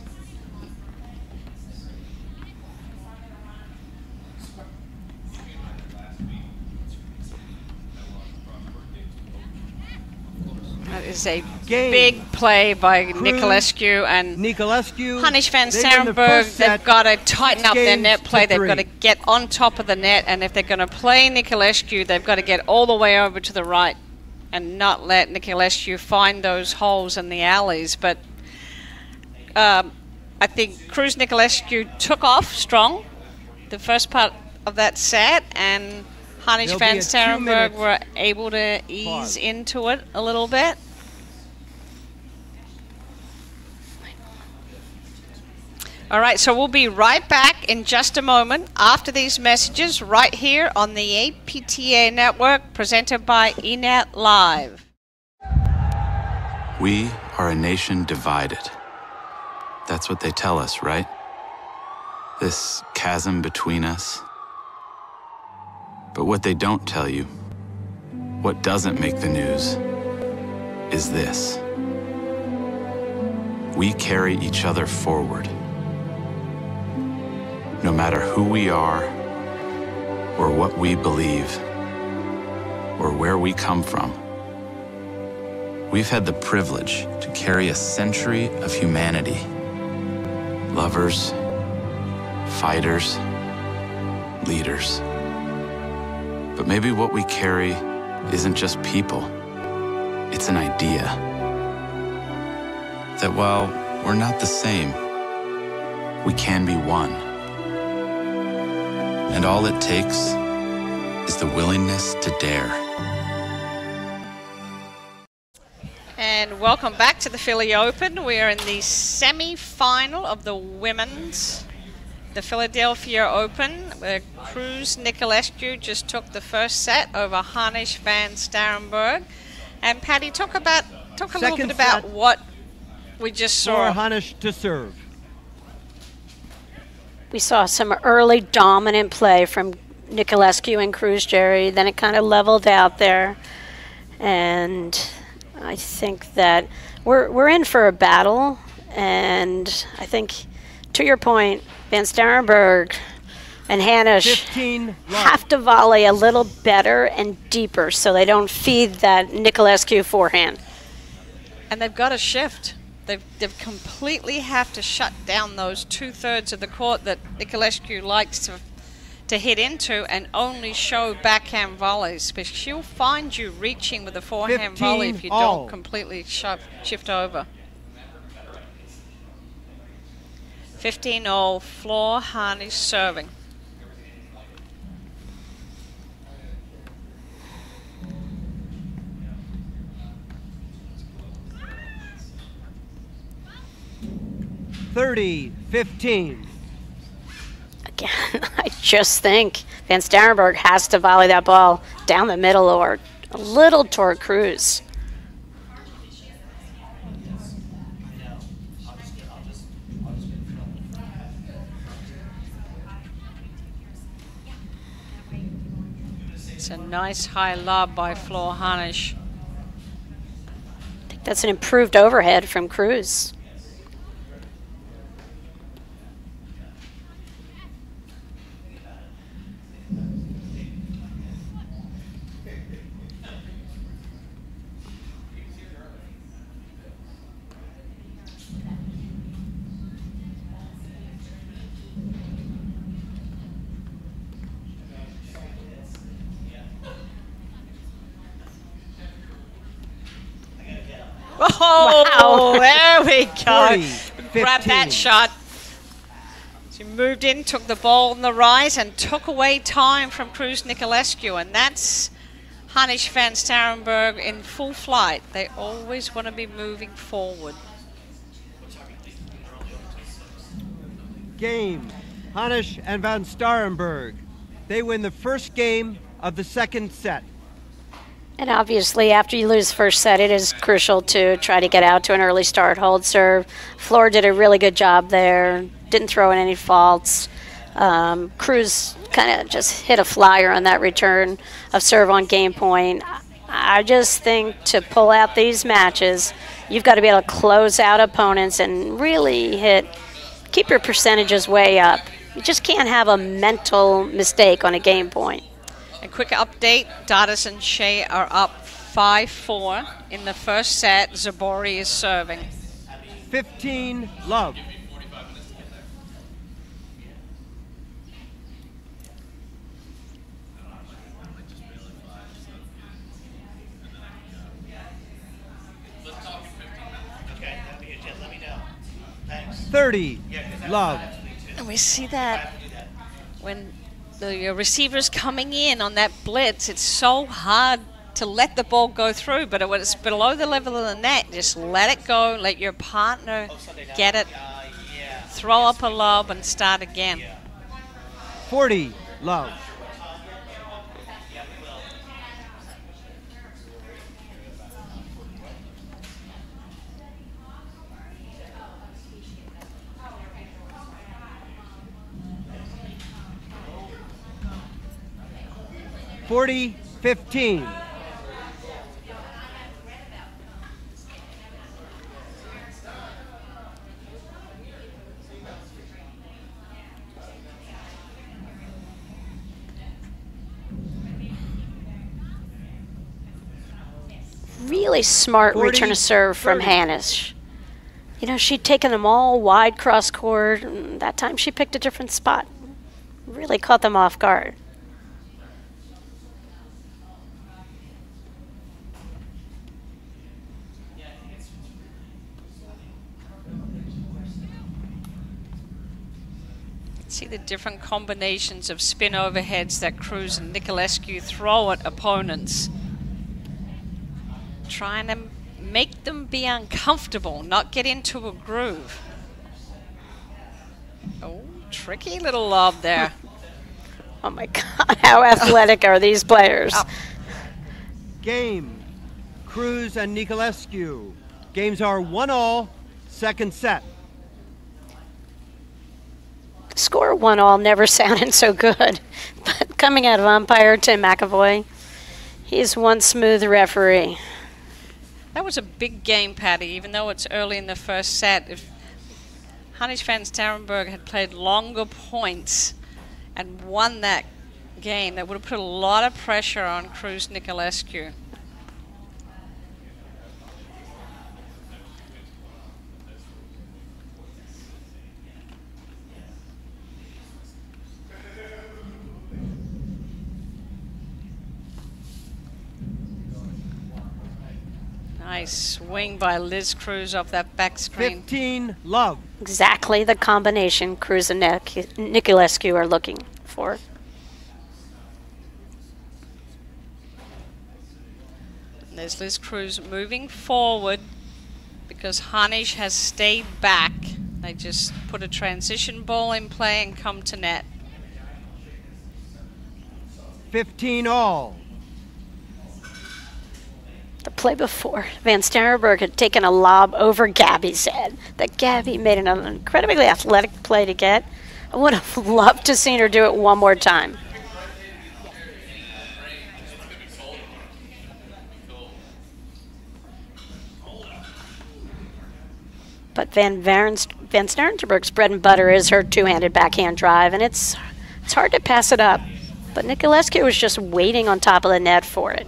[SPEAKER 1] That is a big play by Niculescu and Hansich van Starrenburg. They've got to tighten up their net play. They've got to get on top of the net, and if they're going to play Niculescu, they've got to get all the way over to the right and not let Niculescu find those holes in the alleys. But I think Cruz Niculescu took off strong the first part of that set, and Hansich van Starrenburg were able to ease into it a little bit. All right, so we'll be right back in just a moment after these messages right here on the APTA Network, presented by eNet Live.
[SPEAKER 4] We are a nation divided. That's what they tell us, right? This chasm between us. But what they don't tell you, what doesn't make the news, is this. We carry each other forward. No matter who we are, or what we believe, or where we come from, we've had the privilege to carry a century of humanity. Lovers, fighters, leaders. But maybe what we carry isn't just people, it's an idea. That while we're not the same, we can be one. And all it takes is the willingness to dare.
[SPEAKER 1] And welcome back to the Philly Open. We are in the semi-final of the women's, the Philadelphia Open, where Cruz Niculescu just took the first set over Hansich van Starrenburg. And Patty, talk a little bit about what we just saw.
[SPEAKER 3] For Hansich to serve.
[SPEAKER 2] We saw some early dominant play from Niculescu and Cruz, Jerry. Then it kind of leveled out there. And I think that we're in for a battle. And I think, to your point, van Starrenburg and Hansich have to volley a little better and deeper so they don't feed that Niculescu forehand.
[SPEAKER 1] And they've got to shift. They've completely have to shut down those 2/3 of the court that Niculescu likes to hit into and only show backhand volleys, because she'll find you reaching with a forehand volley if you don't completely shift over. 15-all, Floor Hansich serving.
[SPEAKER 2] Again, I just think Van Starrenburg has to volley that ball down the middle or a little toward Cruz.
[SPEAKER 1] It's a nice high lob by Floor Hansich.
[SPEAKER 2] I think that's an improved overhead from Cruz.
[SPEAKER 1] Oh, wow. There we go.
[SPEAKER 3] 40,
[SPEAKER 1] Grab that shot. She moved in, took the ball on the right, and took away time from Cruz Niculescu. And that's Hansich Van Starrenburg in full flight. They always want to be moving forward.
[SPEAKER 3] Game. Hansich and Van Starrenburg. They win the first game of the second set.
[SPEAKER 2] And obviously, after you lose first set, it is crucial to try to get out to an early start, hold serve. Floor did a really good job there. Didn't throw in any faults. Cruz kind of just hit a flyer on that return of serve on game point. I just think to pull out these matches, you've got to be able to close out opponents and really keep your percentages way up. You just can't have a mental mistake on a game point.
[SPEAKER 1] A quick update, Dadas and Shea are up 5-4 in the first set. Zabori is serving.
[SPEAKER 3] 15, love.
[SPEAKER 5] Okay, let me know. Thanks.
[SPEAKER 3] 30, love.
[SPEAKER 1] And we see that when the receiver's coming in on that blitz, it's so hard to let the ball go through, but when it's below the level of the net, just let it go, let your partner get it, throw up a lob and start again.
[SPEAKER 3] 40, love. Forty, 15.
[SPEAKER 2] Really smart
[SPEAKER 3] 40,
[SPEAKER 2] return to serve from
[SPEAKER 3] 30.
[SPEAKER 2] Hansich. You know, she'd taken them all wide cross court, and that time she picked a different spot. Really caught them off guard.
[SPEAKER 1] See the different combinations of spin overheads that Cruz and Niculescu throw at opponents. Trying to make them be uncomfortable, not get into a groove. Oh, tricky little lob there.
[SPEAKER 2] Oh my God, how athletic are these players?
[SPEAKER 1] Up.
[SPEAKER 3] Game. Cruz and Niculescu. Games are 1-all, second set.
[SPEAKER 2] Score 1-all never sounded so good. But coming out of umpire Tim McAvoy, he's one smooth referee.
[SPEAKER 1] That was a big game, Patty, even though it's early in the first set. If Hansich Van Starrenburg had played longer points and won that game, that would have put a lot of pressure on Cruz Niculescu. Nice swing by Liz Cruz off that back screen.
[SPEAKER 3] 15 love.
[SPEAKER 2] Exactly the combination Cruz and Niculescu are looking for.
[SPEAKER 1] And there's Liz Cruz moving forward because Hansich has stayed back. They just put a transition ball in play and come to net.
[SPEAKER 3] 15 all.
[SPEAKER 2] The play before, Van Starrenburg had taken a lob over Gabby's head. That Gabby made an incredibly athletic play to get. I would have loved to seen her do it one more time. But Van Starrenburg's bread and butter is her two-handed backhand drive, and it's hard to pass it up. But Niculescu was just waiting on top of the net for it.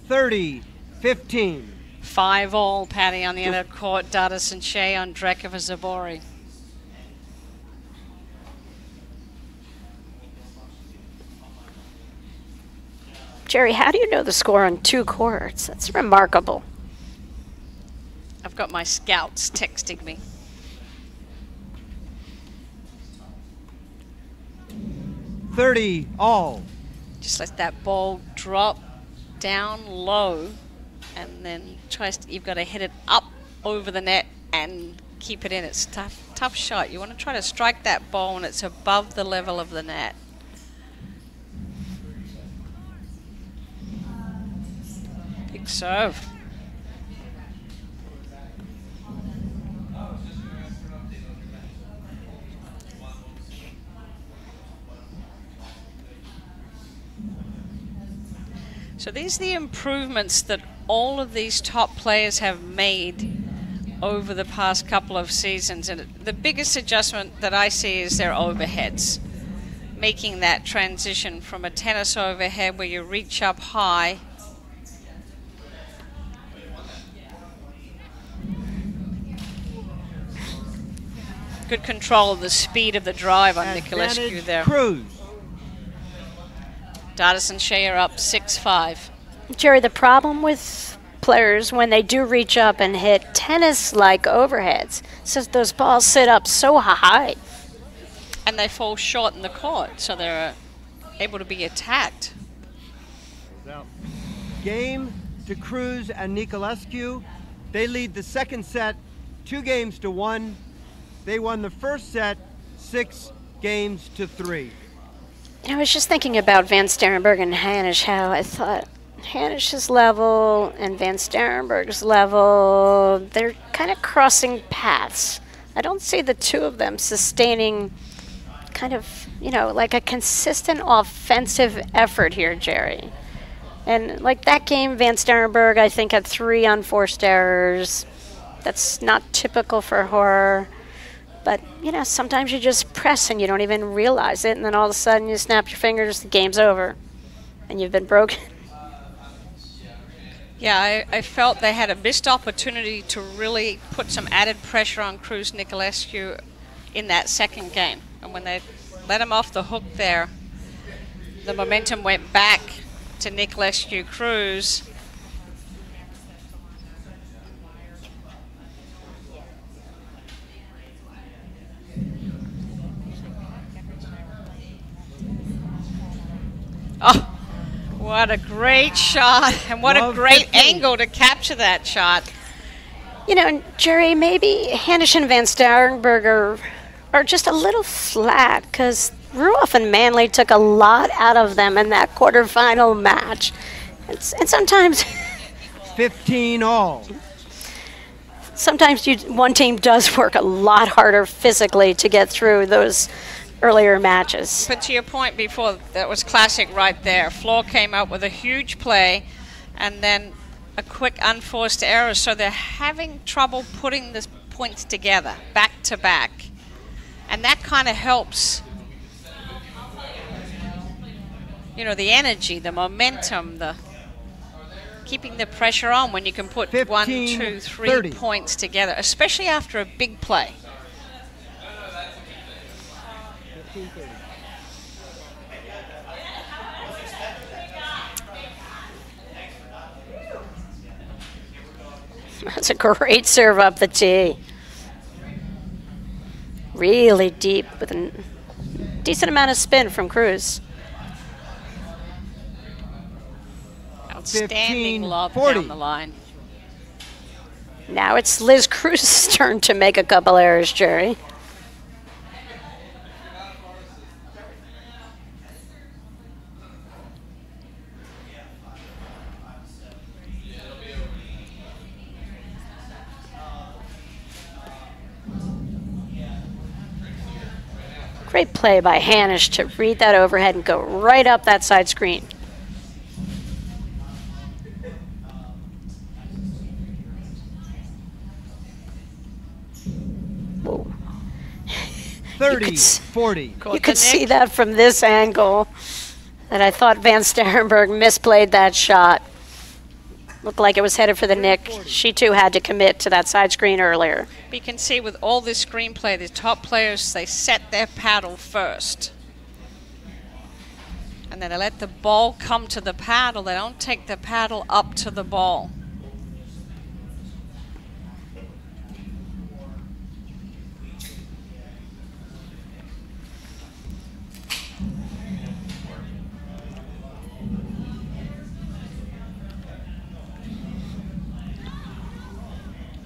[SPEAKER 3] 30-15.
[SPEAKER 1] 5 all, Patty on the other court. Dardis and Shea on Drekova Zabori.
[SPEAKER 2] Jerry, how do you know the score on 2 courts? That's remarkable.
[SPEAKER 1] I've got my scouts texting me.
[SPEAKER 3] 30 all.
[SPEAKER 1] Just let that ball drop down low, and then you've got to hit it up over the net and keep it in. It's tough shot. You want to try to strike that ball when it's above the level of the net. Big serve. So these are the improvements that all of these top players have made over the past couple of seasons. And the biggest adjustment that I see is their overheads. Making that transition from a tennis overhead where you reach up high good control of the speed of the drive on Niculescu there.
[SPEAKER 3] Cruz.
[SPEAKER 1] Dardis and Shea are up 6-5.
[SPEAKER 2] Jerry, the problem with players when they do reach up and hit tennis-like overheads, so those balls sit up so high.
[SPEAKER 1] And they fall short in the court, so they're able to be attacked.
[SPEAKER 3] Game to Cruz and Niculescu. They lead the second set 2-1. They won the first set 6-3.
[SPEAKER 2] I was just thinking about Van Starrenburg and Hansich, how I thought Hansich's level and Van Starrenburg's level, they're kind of crossing paths. I don't see the two of them sustaining kind of, like a consistent offensive effort here, Jerry. And like that game, Van Starrenburg, I think, had 3 unforced errors. That's not typical for her. But, sometimes you just press and you don't even realize it, and then all of a sudden you snap your fingers, the game's over, and you've been broken.
[SPEAKER 1] Yeah, I felt they had a missed opportunity to really put some added pressure on Cruz Niculescu in that second game. And when they let him off the hook there, the momentum went back to Niculescu Cruz. Oh, what a great shot, and what a great angle to capture that shot.
[SPEAKER 2] Jerry, maybe Hansich and Van Starrenburg are just a little flat, because Ruoff and Manley took a lot out of them in that quarterfinal match. And sometimes
[SPEAKER 3] 15 all.
[SPEAKER 2] Sometimes one team does work a lot harder physically to get through those earlier matches.
[SPEAKER 1] But to your point before, that was classic right there. Floor came up with a huge play and then a quick unforced error, so they're having trouble putting the points together, back to back. And that kind of helps, the energy, the momentum, keeping the pressure on when you can put
[SPEAKER 3] 15,
[SPEAKER 1] 1, 2, 3
[SPEAKER 3] 30.
[SPEAKER 1] points together, especially after a big play.
[SPEAKER 3] 15-30.
[SPEAKER 2] That's a great serve up the tee. Really deep with a decent amount of spin from Cruz.
[SPEAKER 1] Outstanding
[SPEAKER 3] 15,
[SPEAKER 1] lob
[SPEAKER 3] 40.
[SPEAKER 1] down the line.
[SPEAKER 2] Now it's Liz Cruz's turn to make a couple errors, Jerry. Great play by Hansich to read that overhead and go right up that side screen. Whoa.
[SPEAKER 3] 30, 40.
[SPEAKER 2] You could see that from this angle. And I thought Van Starrenburg misplayed that shot. Looked like it was headed for the Nick. She too had to commit to that side screen earlier.
[SPEAKER 1] But you can see with all this screenplay, the top players, they set their paddle first. And then they let the ball come to the paddle. They don't take the paddle up to the ball.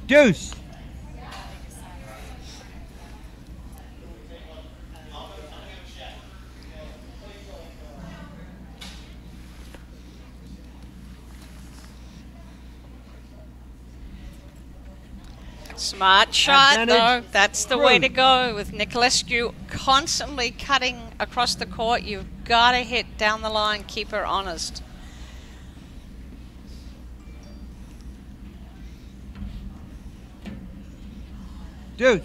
[SPEAKER 3] Deuce.
[SPEAKER 1] Smart shot,
[SPEAKER 3] Advantage.
[SPEAKER 1] though. That's the way to
[SPEAKER 3] Cruz.
[SPEAKER 1] go. With Niculescu constantly cutting across the court, you've got to hit down the line, keep her honest.
[SPEAKER 3] Deuce.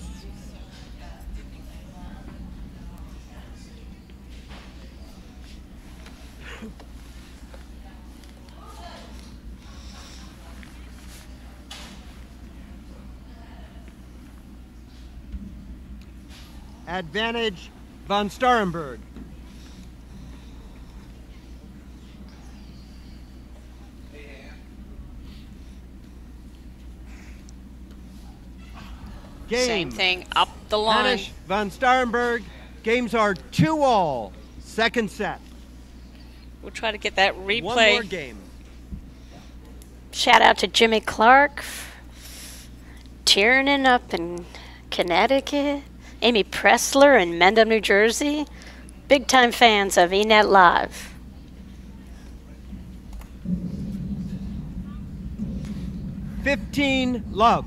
[SPEAKER 3] Advantage, Van Starrenburg. Game.
[SPEAKER 1] Same thing, up the line.
[SPEAKER 3] Hansich, Van Starrenburg. Games are 2-all. Second set.
[SPEAKER 1] We'll try to get that
[SPEAKER 3] One
[SPEAKER 1] replay.
[SPEAKER 3] more game.
[SPEAKER 2] Shout out to Jimmy Clark, Tiernan up in Connecticut, Amy Pressler in Mendham, New Jersey. Big time fans of eNet Live.
[SPEAKER 3] Love.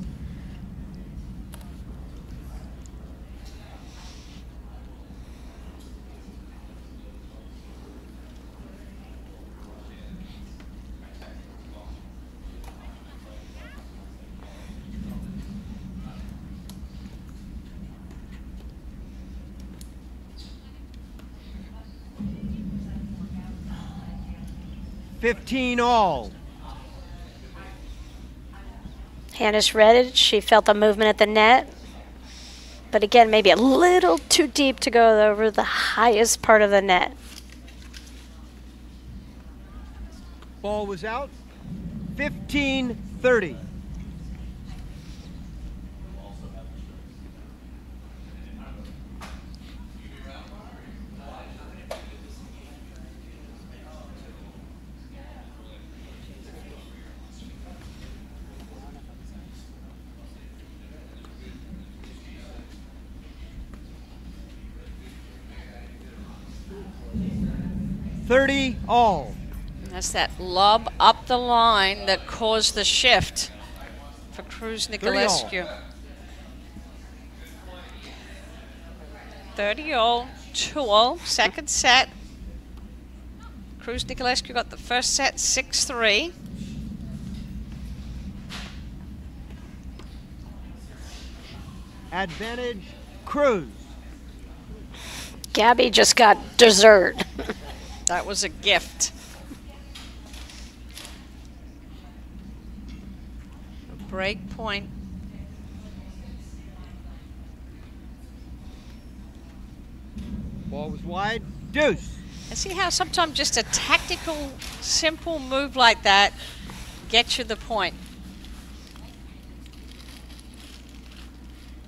[SPEAKER 3] All.
[SPEAKER 2] Hansich read it. She felt the movement at the net. But again, maybe a little too deep to go over the highest part of the net.
[SPEAKER 3] Ball was out. 15-30. All.
[SPEAKER 1] That's that lob up the line that caused the shift for Cruz Niculescu. 30-all, 2-all, second set. Cruz Niculescu got the first set 6-3.
[SPEAKER 3] Advantage, Cruz.
[SPEAKER 2] Gabby just got dessert.
[SPEAKER 1] That was a gift. break point.
[SPEAKER 3] Ball was wide. Deuce.
[SPEAKER 1] And see how sometimes just a tactical, simple move like that gets you the point.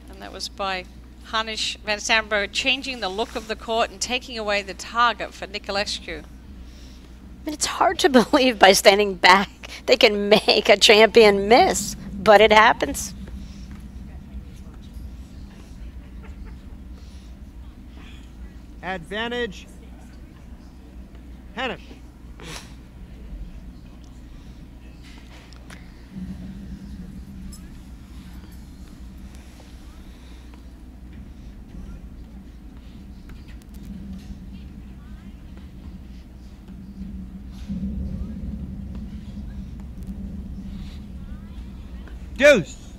[SPEAKER 1] And that was by Hansich van Starrenburg changing the look of the court and taking away the target for Niculescu.
[SPEAKER 2] It's hard to believe by standing back they can make a champion miss, but it happens.
[SPEAKER 3] Advantage. Hansich. Deuce.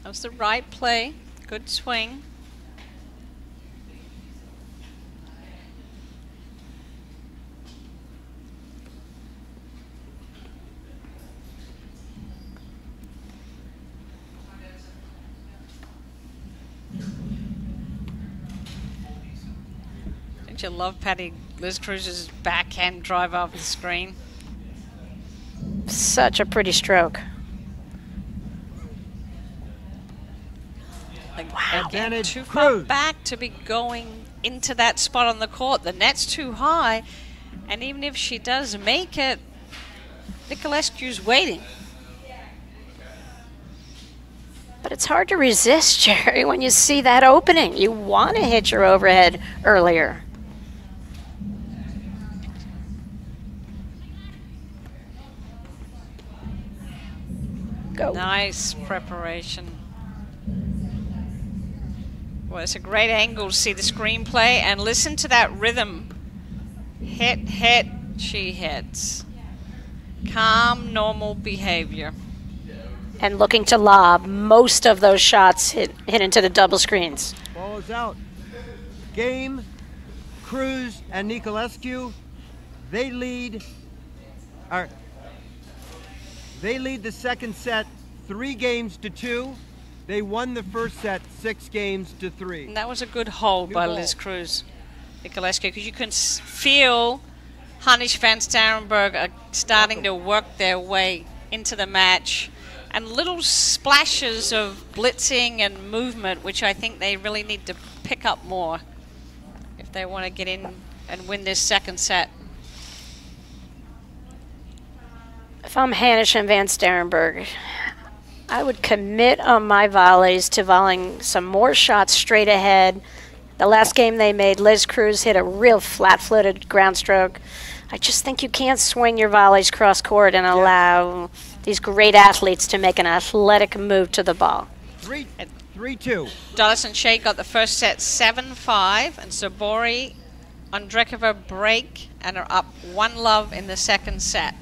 [SPEAKER 1] That was the right play. Good swing. Don't you love Patty Liz Cruz's backhand drive off the screen?
[SPEAKER 2] Such a pretty stroke.
[SPEAKER 1] Like,
[SPEAKER 2] Wow.
[SPEAKER 3] Advantage.
[SPEAKER 1] too far
[SPEAKER 3] Cruz.
[SPEAKER 1] back to be going into that spot on the court. The net's too high, and even if she does make it, Niculescu's waiting.
[SPEAKER 2] But it's hard to resist, Jerry, when you see that opening. You want to hit your overhead earlier. Go.
[SPEAKER 1] Nice preparation. Well, it's a great angle to see the screenplay and listen to that rhythm. Hit, hit, she hits. Calm, normal behavior.
[SPEAKER 2] And looking to lob. Most of those shots hit into the double screens.
[SPEAKER 3] Ball is out. Game. Cruz and Niculescu. They lead. They lead the second set 3-2. They won the first set 6-3.
[SPEAKER 1] And that was a good hold by Liz Cruz, Niculescu, because you can feel Hansich van Starrenburg are starting to work their way into the match. And little splashes of blitzing and movement, which I think they really need to pick up more if they want to get in and win this second set.
[SPEAKER 2] If I'm Hansich and van Starrenburg, I would commit on my volleys to volleying some more shots straight ahead. The last game they made, Liz Cruz hit a real flat-footed ground stroke. I just think you can't swing your volleys cross-court and allow these great athletes to make an athletic move to the ball.
[SPEAKER 3] 3-2.
[SPEAKER 1] Dulles and Shea got the first set 7-5, and Zabori Andrekova break and are up 1-love in the second set.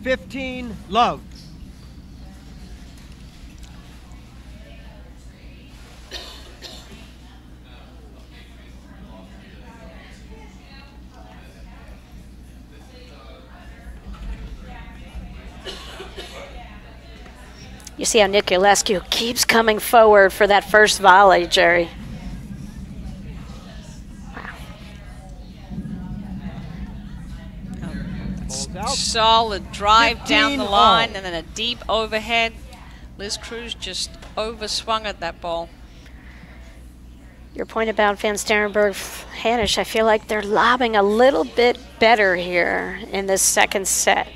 [SPEAKER 3] 15-love.
[SPEAKER 2] You see how Niculescu keeps coming forward for that first volley, Jerry.
[SPEAKER 3] Ball's out.
[SPEAKER 1] Solid drive down the
[SPEAKER 3] 15
[SPEAKER 1] line
[SPEAKER 3] all.
[SPEAKER 1] and then a deep overhead. Liz Cruz just overswung at that ball.
[SPEAKER 2] Your point about van Starrenburg, Hansich, I feel like they're lobbing a little bit better here in this second set.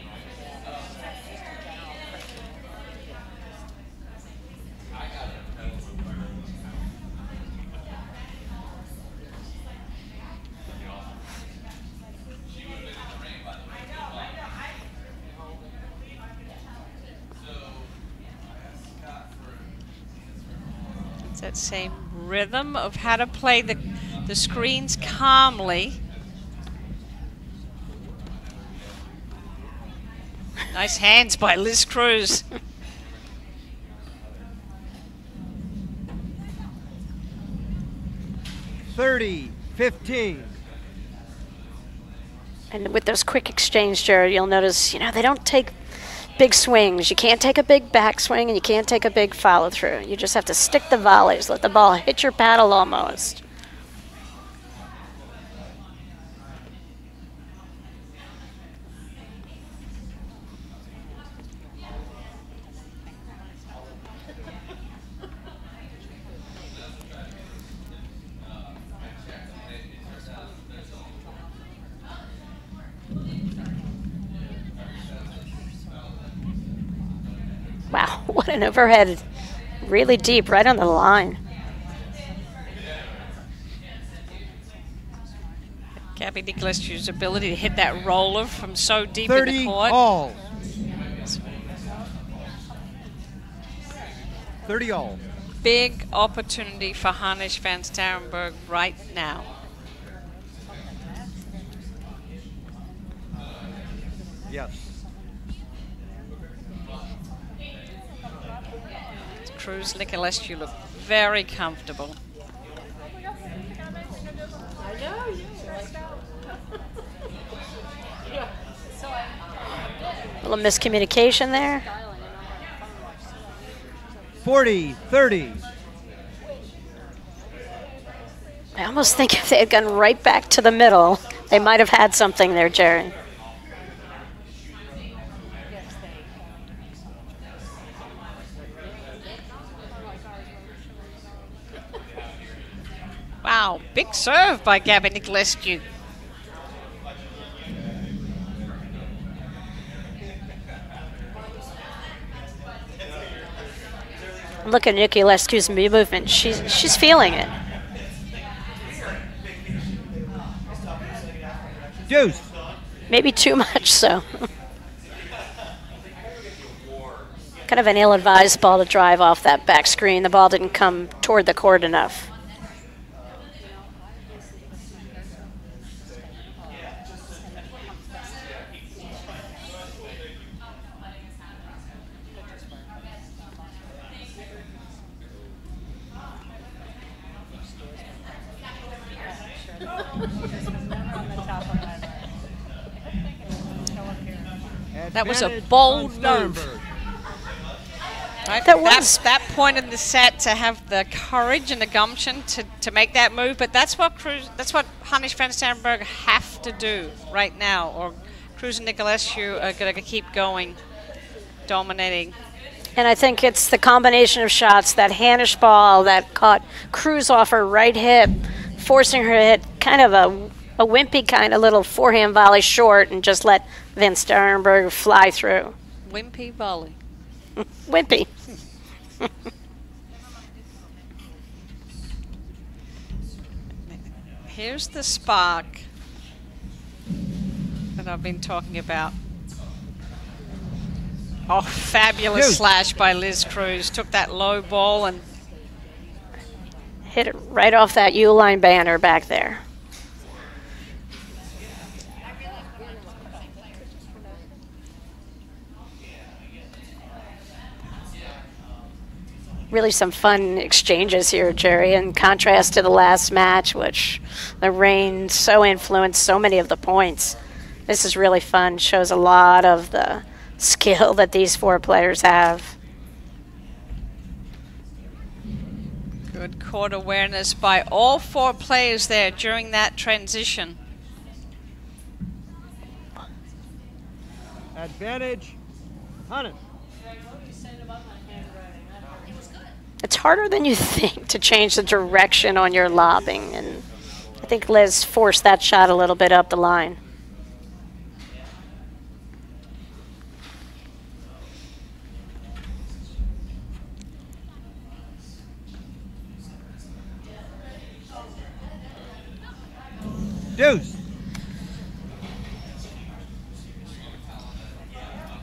[SPEAKER 1] That same rhythm of how to play the screens calmly. Nice hands by Liz Cruz.
[SPEAKER 3] $30-15.
[SPEAKER 2] And with those quick exchange, Jared, you'll notice, they don't take big swings. You can't take a big backswing, and you can't take a big follow-through. You just have to stick the volleys, let the ball hit your paddle almost. Wow, what an overhead. Really deep, right on the line.
[SPEAKER 1] Gabby Niculescu's ability to hit that roller from so deep in the court.
[SPEAKER 3] 30 all. 30 all.
[SPEAKER 1] Big opportunity for Hansich van Starrenburg right now.
[SPEAKER 3] Yes.
[SPEAKER 1] Cruz, Niculescu look very comfortable.
[SPEAKER 2] A little miscommunication there.
[SPEAKER 3] 40-30.
[SPEAKER 2] I almost think if they had gone right back to the middle, they might have had something there, Jared.
[SPEAKER 1] Wow, big serve by Gabby Niculescu.
[SPEAKER 2] Look at Niculescu's movement. She's feeling it.
[SPEAKER 3] Deuce.
[SPEAKER 2] Maybe too much so. Kind of an ill-advised ball to drive off that back screen. The ball didn't come toward the court enough.
[SPEAKER 1] That was a bold move. Right? That point in the set to have the courage and the gumption to make that move, but that's what Hansich van Starrenburg have to do right now, or Cruz and Niculescu are going to keep going, dominating.
[SPEAKER 2] And I think it's the combination of shots, that Hansich ball that caught Cruz off her right hip, forcing her to hit kind of a wimpy kind of little forehand volley short and just let Van Starrenburg fly through.
[SPEAKER 1] Wimpy volley.
[SPEAKER 2] Wimpy.
[SPEAKER 1] Here's the spark that I've been talking about. Oh, fabulous slash by Liz Cruz. Took that low ball and
[SPEAKER 2] hit it right off that U-line banner back there. Really some fun exchanges here, Jerry, in contrast to the last match, which the rain so influenced so many of the points. This is really fun. Shows a lot of the skill that these four players have.
[SPEAKER 1] Good court awareness by all four players there during that transition.
[SPEAKER 3] Advantage, Hansich.
[SPEAKER 2] It's harder than you think to change the direction on your lobbing, and I think Liz forced that shot a little bit up the line.
[SPEAKER 3] Deuce.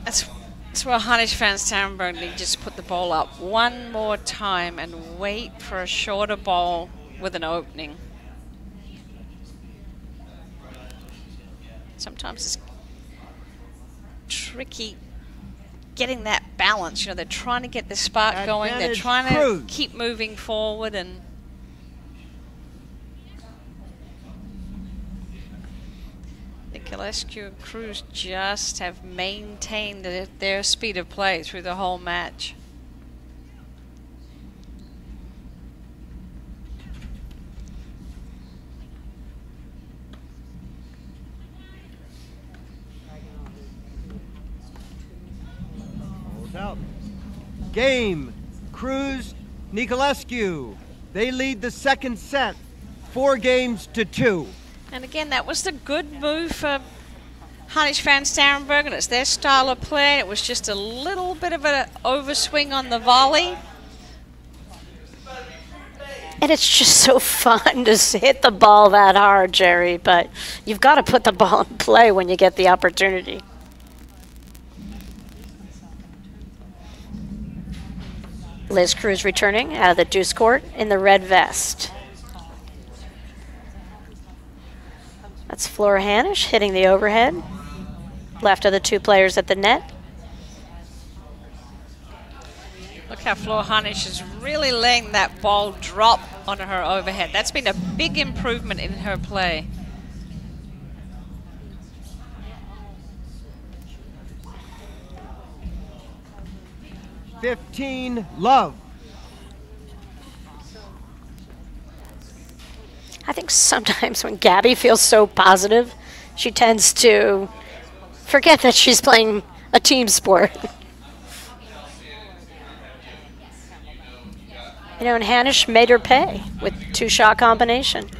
[SPEAKER 1] That's where Hansich van Starrenburg need just put the ball up one more time and wait for a shorter ball with an opening. Sometimes it's tricky getting that balance. You know, they're trying to get the spark going. They're trying to keep moving forward, and Niculescu and Cruz just have maintained their speed of play through the whole match.
[SPEAKER 3] Holds out. Game. Cruz, Niculescu. They lead the second set, 4-2.
[SPEAKER 1] And again, that was the good move for Hansich van Starrenburg, and it's their style of play. It was just a little bit of an overswing on the volley.
[SPEAKER 2] And it's just so fun to hit the ball that hard, Jerry, but you've got to put the ball in play when you get the opportunity. Liz Cruz returning out of the deuce court in the red vest. That's Flora Hansich hitting the overhead. Left of the two players at the net.
[SPEAKER 1] Look how Flora Hansich is really letting that ball drop on her overhead. That's been a big improvement in her play.
[SPEAKER 3] Love.
[SPEAKER 2] I think sometimes when Gabby feels so positive, she tends to forget that she's playing a team sport. You know, and Hansich made her pay with two-shot combination.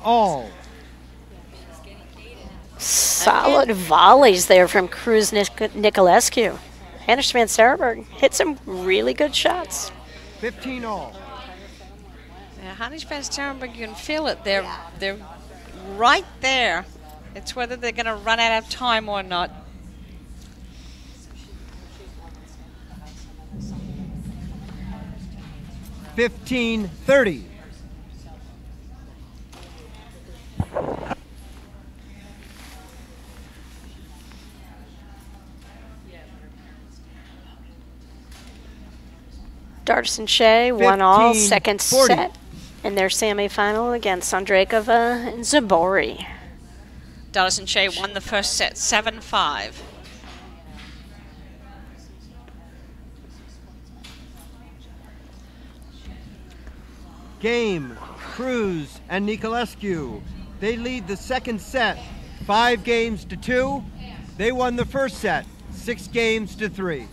[SPEAKER 3] All.
[SPEAKER 2] Solid volleys there from Cruz Niculescu. Hansich van Starrenburg hit some really good shots.
[SPEAKER 3] 15 all.
[SPEAKER 1] Yeah, Hansich van Starrenburg, you can feel it. They're right there. It's whether they're going to run out of time or not.
[SPEAKER 3] $15-30.
[SPEAKER 2] Darcin Shea won all second set in their semifinal against Andreikova and Zabori.
[SPEAKER 1] Darcin Shea won the first set 7-5.
[SPEAKER 3] Game. Cruz and Niculescu. They lead the second set 5-2. They won the first set 6-3.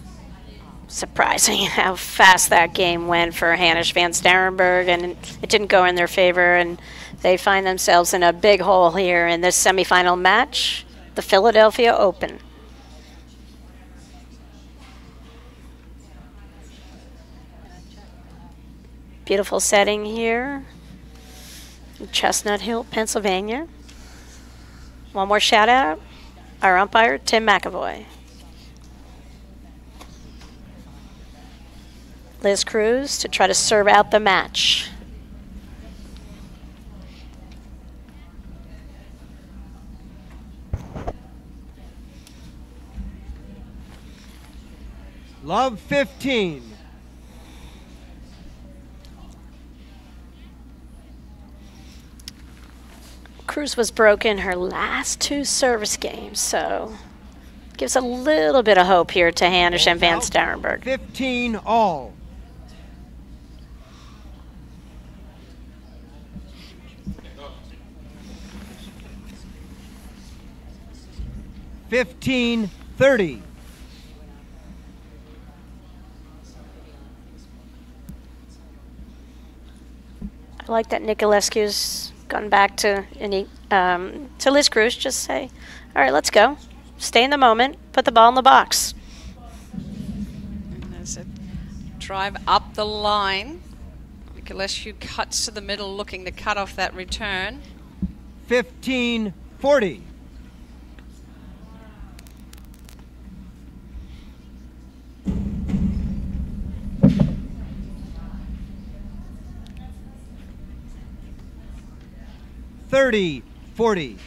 [SPEAKER 2] Surprising how fast that game went for Hansich van Starrenburg, and it didn't go in their favor, and they find themselves in a big hole here in this semifinal match, the Philadelphia Open. Beautiful setting here in Chestnut Hill, Pennsylvania. One more shout out, our umpire, Tim McAvoy. Liz Cruz to try to serve out the match.
[SPEAKER 3] Love 15.
[SPEAKER 2] Cruz was broken her last two service games, so gives a little bit of hope here to Hansich and van Starrenburg.
[SPEAKER 3] 15 all. $15-30.
[SPEAKER 2] I like that Niculescu's gone back to Liz Cruz. Just say, all right, let's go. Stay in the moment. Put the ball in the box.
[SPEAKER 1] And there's a drive up the line. Niculescu cuts to the middle, looking to cut off that return.
[SPEAKER 3] 15-30. 40. $30-40.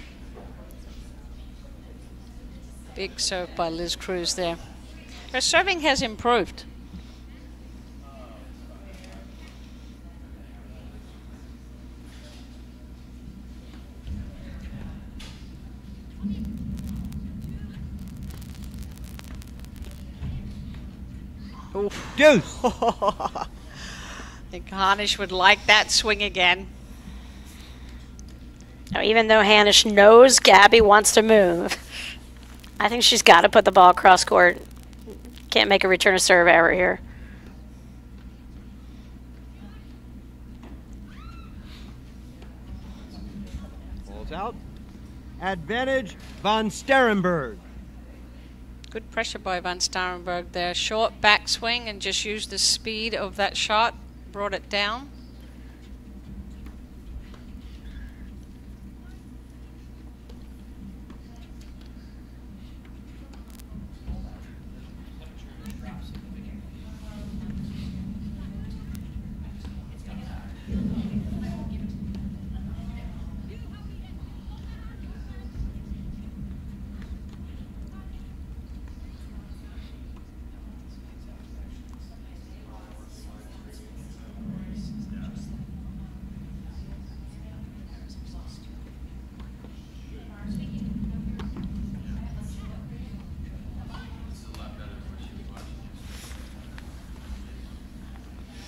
[SPEAKER 1] Big serve by Liz Cruz there. Her serving has improved. Oof.
[SPEAKER 3] Deuce.
[SPEAKER 1] I think Hansich would like that swing again.
[SPEAKER 2] Now, even though Hansich knows Gabby wants to move, I think she's got to put the ball across court. Can't make a return of serve error here.
[SPEAKER 3] Balls out. Advantage von Starrenburg.
[SPEAKER 1] Good pressure by Van Starrenburg there. Short backswing and just used the speed of that shot. Brought it down.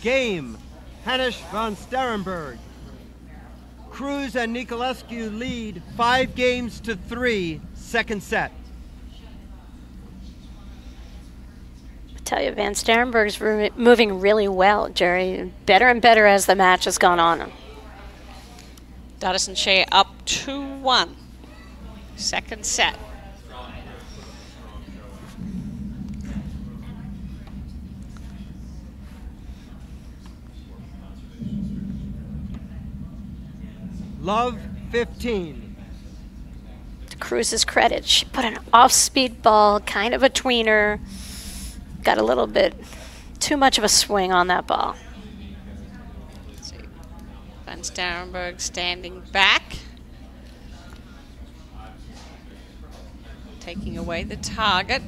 [SPEAKER 3] Game. Hansich von Starrenburg. Cruz and Niculescu lead 5-3, second set.
[SPEAKER 2] I tell you, Van Starrenburg's moving really well, Jerry. Better and better as the match has gone on.
[SPEAKER 1] Dodison Shea up 2-1. Second set.
[SPEAKER 3] Love 15.
[SPEAKER 2] To Cruz's credit, she put an off-speed ball, kind of a tweener. Got a little bit too much of a swing on that ball.
[SPEAKER 1] Let's see. Van Starrenburg standing back. Taking away the target.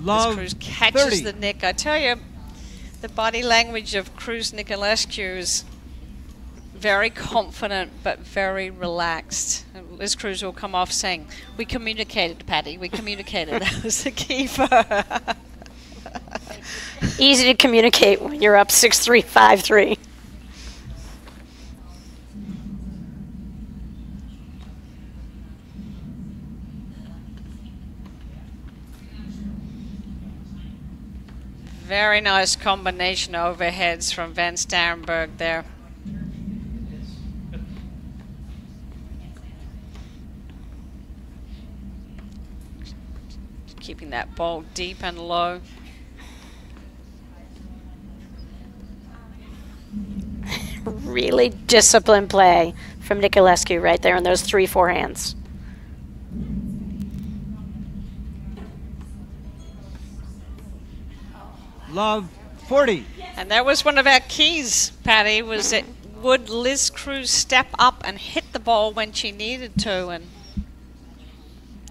[SPEAKER 3] Love
[SPEAKER 1] Cruz catches
[SPEAKER 3] 30.
[SPEAKER 1] the nick. I tell you, the body language of Cruz Niculescu is very confident but very relaxed. And Liz Cruz will come off saying, "We communicated, Patty. We communicated." That was the key for her.
[SPEAKER 2] Easy to communicate when you're up 6-3, 5-3.
[SPEAKER 1] Very nice combination overheads from Van Starrenburg there. Keeping that ball deep and low.
[SPEAKER 2] Really disciplined play from Niculescu right there on those 3 forehands.
[SPEAKER 3] Love 40.
[SPEAKER 1] And that was one of our keys, Patty, was that would Liz Cruz step up and hit the ball when she needed to and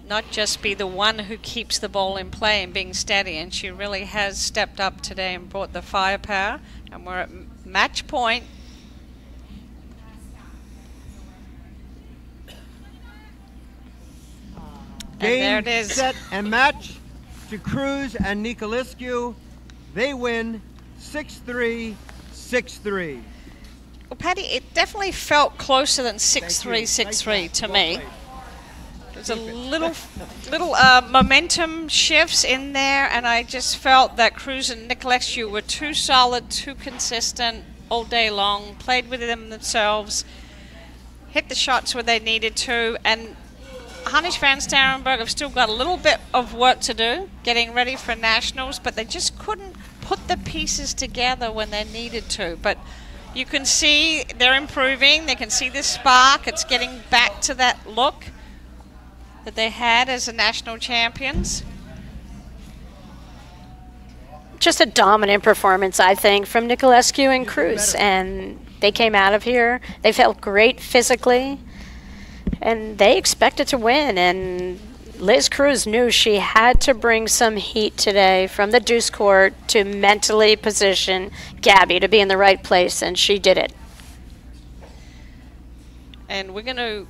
[SPEAKER 1] not just be the one who keeps the ball in play and being steady. And she really has stepped up today and brought the firepower. And we're at match point. And there it is.
[SPEAKER 3] Set and match to Cruz and Niculescu. They win 6-3, 6-3.
[SPEAKER 1] Well, Patty, it definitely felt closer than 6-3, 6-3 to me. There's a little momentum shifts in there, and I just felt that Cruz and Niculescu were too solid, too consistent. all day long, played with them themselves, hit the shots where they needed to, and Hansich van Starrenburg have still got a little bit of work to do, getting ready for nationals, but they just couldn't put the pieces together when they needed to. But you can see they're improving. They can see the spark. It's getting back to that look that they had as the national champions.
[SPEAKER 2] Just a dominant performance, I think, from Niculescu and Cruz. And they came out of here. They felt great physically. And they expected to win. And Liz Cruz knew she had to bring some heat today from the deuce court to mentally position Gabby to be in the right place, and she did it.
[SPEAKER 1] And we're going to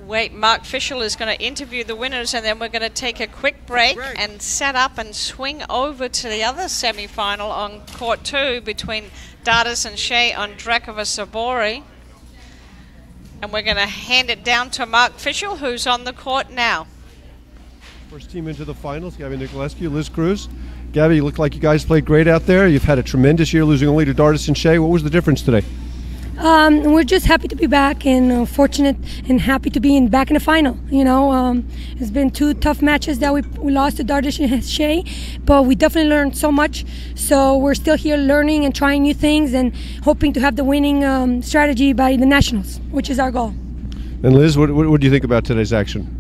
[SPEAKER 1] wait. Mark Fischel is going to interview the winners, and then we're going to take a quick break and set up and swing over to the other semi-final on court 2 between Dardas and Shea on Drekova Sabori. And we're going to hand it down to Mark Fischel, who's on the court now.
[SPEAKER 6] First team into the finals, Gabby Niculescu, Liz Cruz. Gabby, you look like you guys played great out there. You've had a tremendous year, losing only to Dardas and Shea. What was the difference today?
[SPEAKER 7] We're just happy to be back, and fortunate and happy to be back in the final. You know, it's been 2 tough matches that we lost to Dardas and Shea, but we definitely learned so much. So we're still here learning and trying new things and hoping to have the winning strategy by the nationals, which is our goal.
[SPEAKER 6] And Liz, what do you think about today's action?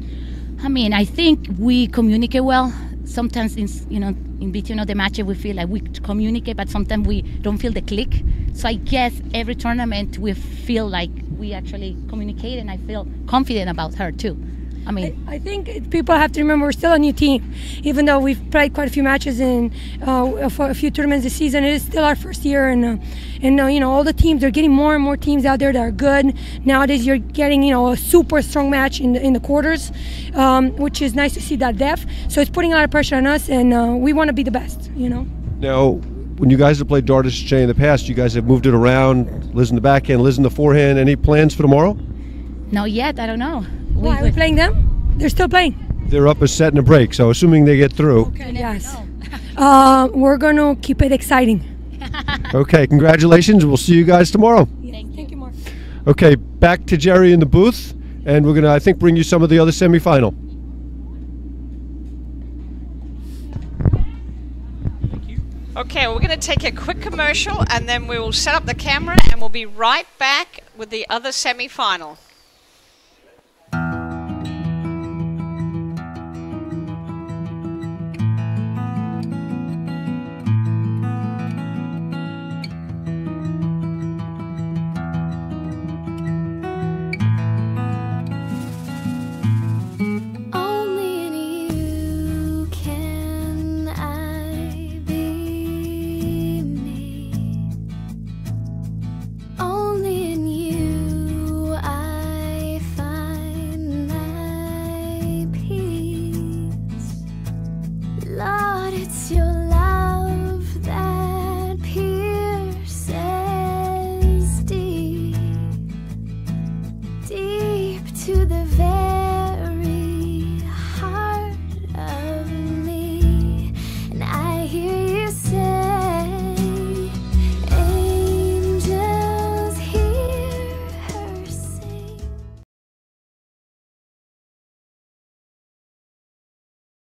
[SPEAKER 8] I mean, I think we communicate well. Sometimes, in between of the matches, we feel like we communicate, but sometimes we don't feel the click. So I guess every tournament we feel like we actually communicate, and I feel confident about her too. I mean,
[SPEAKER 7] I think people have to remember we're still a new team. Even though we've played quite a few matches in for a few tournaments this season, it is still our first year, and all the teams are getting more and more teams out there that are good. Nowadays, you're getting a super strong match in the quarters, which is nice to see that depth. So it's putting a lot of pressure on us, and we want to be the best.
[SPEAKER 6] Now, when you guys have played Dardas and Shea in the past, you guys have moved it around. Liz in the backhand, Liz in the forehand. Any plans for tomorrow?
[SPEAKER 8] not yet. I don't know.
[SPEAKER 7] Why, are we playing them? They're still playing.
[SPEAKER 6] They're up a set and a break, so assuming they get through.
[SPEAKER 7] Okay, yes. We're going to keep it exciting.
[SPEAKER 6] Okay, congratulations. We'll see you guys tomorrow.
[SPEAKER 7] Thank you, Mark.
[SPEAKER 6] Okay, back to Jerry in the booth, and we're going to, I think, bring you some of the other semifinal.
[SPEAKER 1] Okay, we're going to take a quick commercial, and then we will set up the camera, and we'll be right back with the other semifinal.
[SPEAKER 9] To the veil.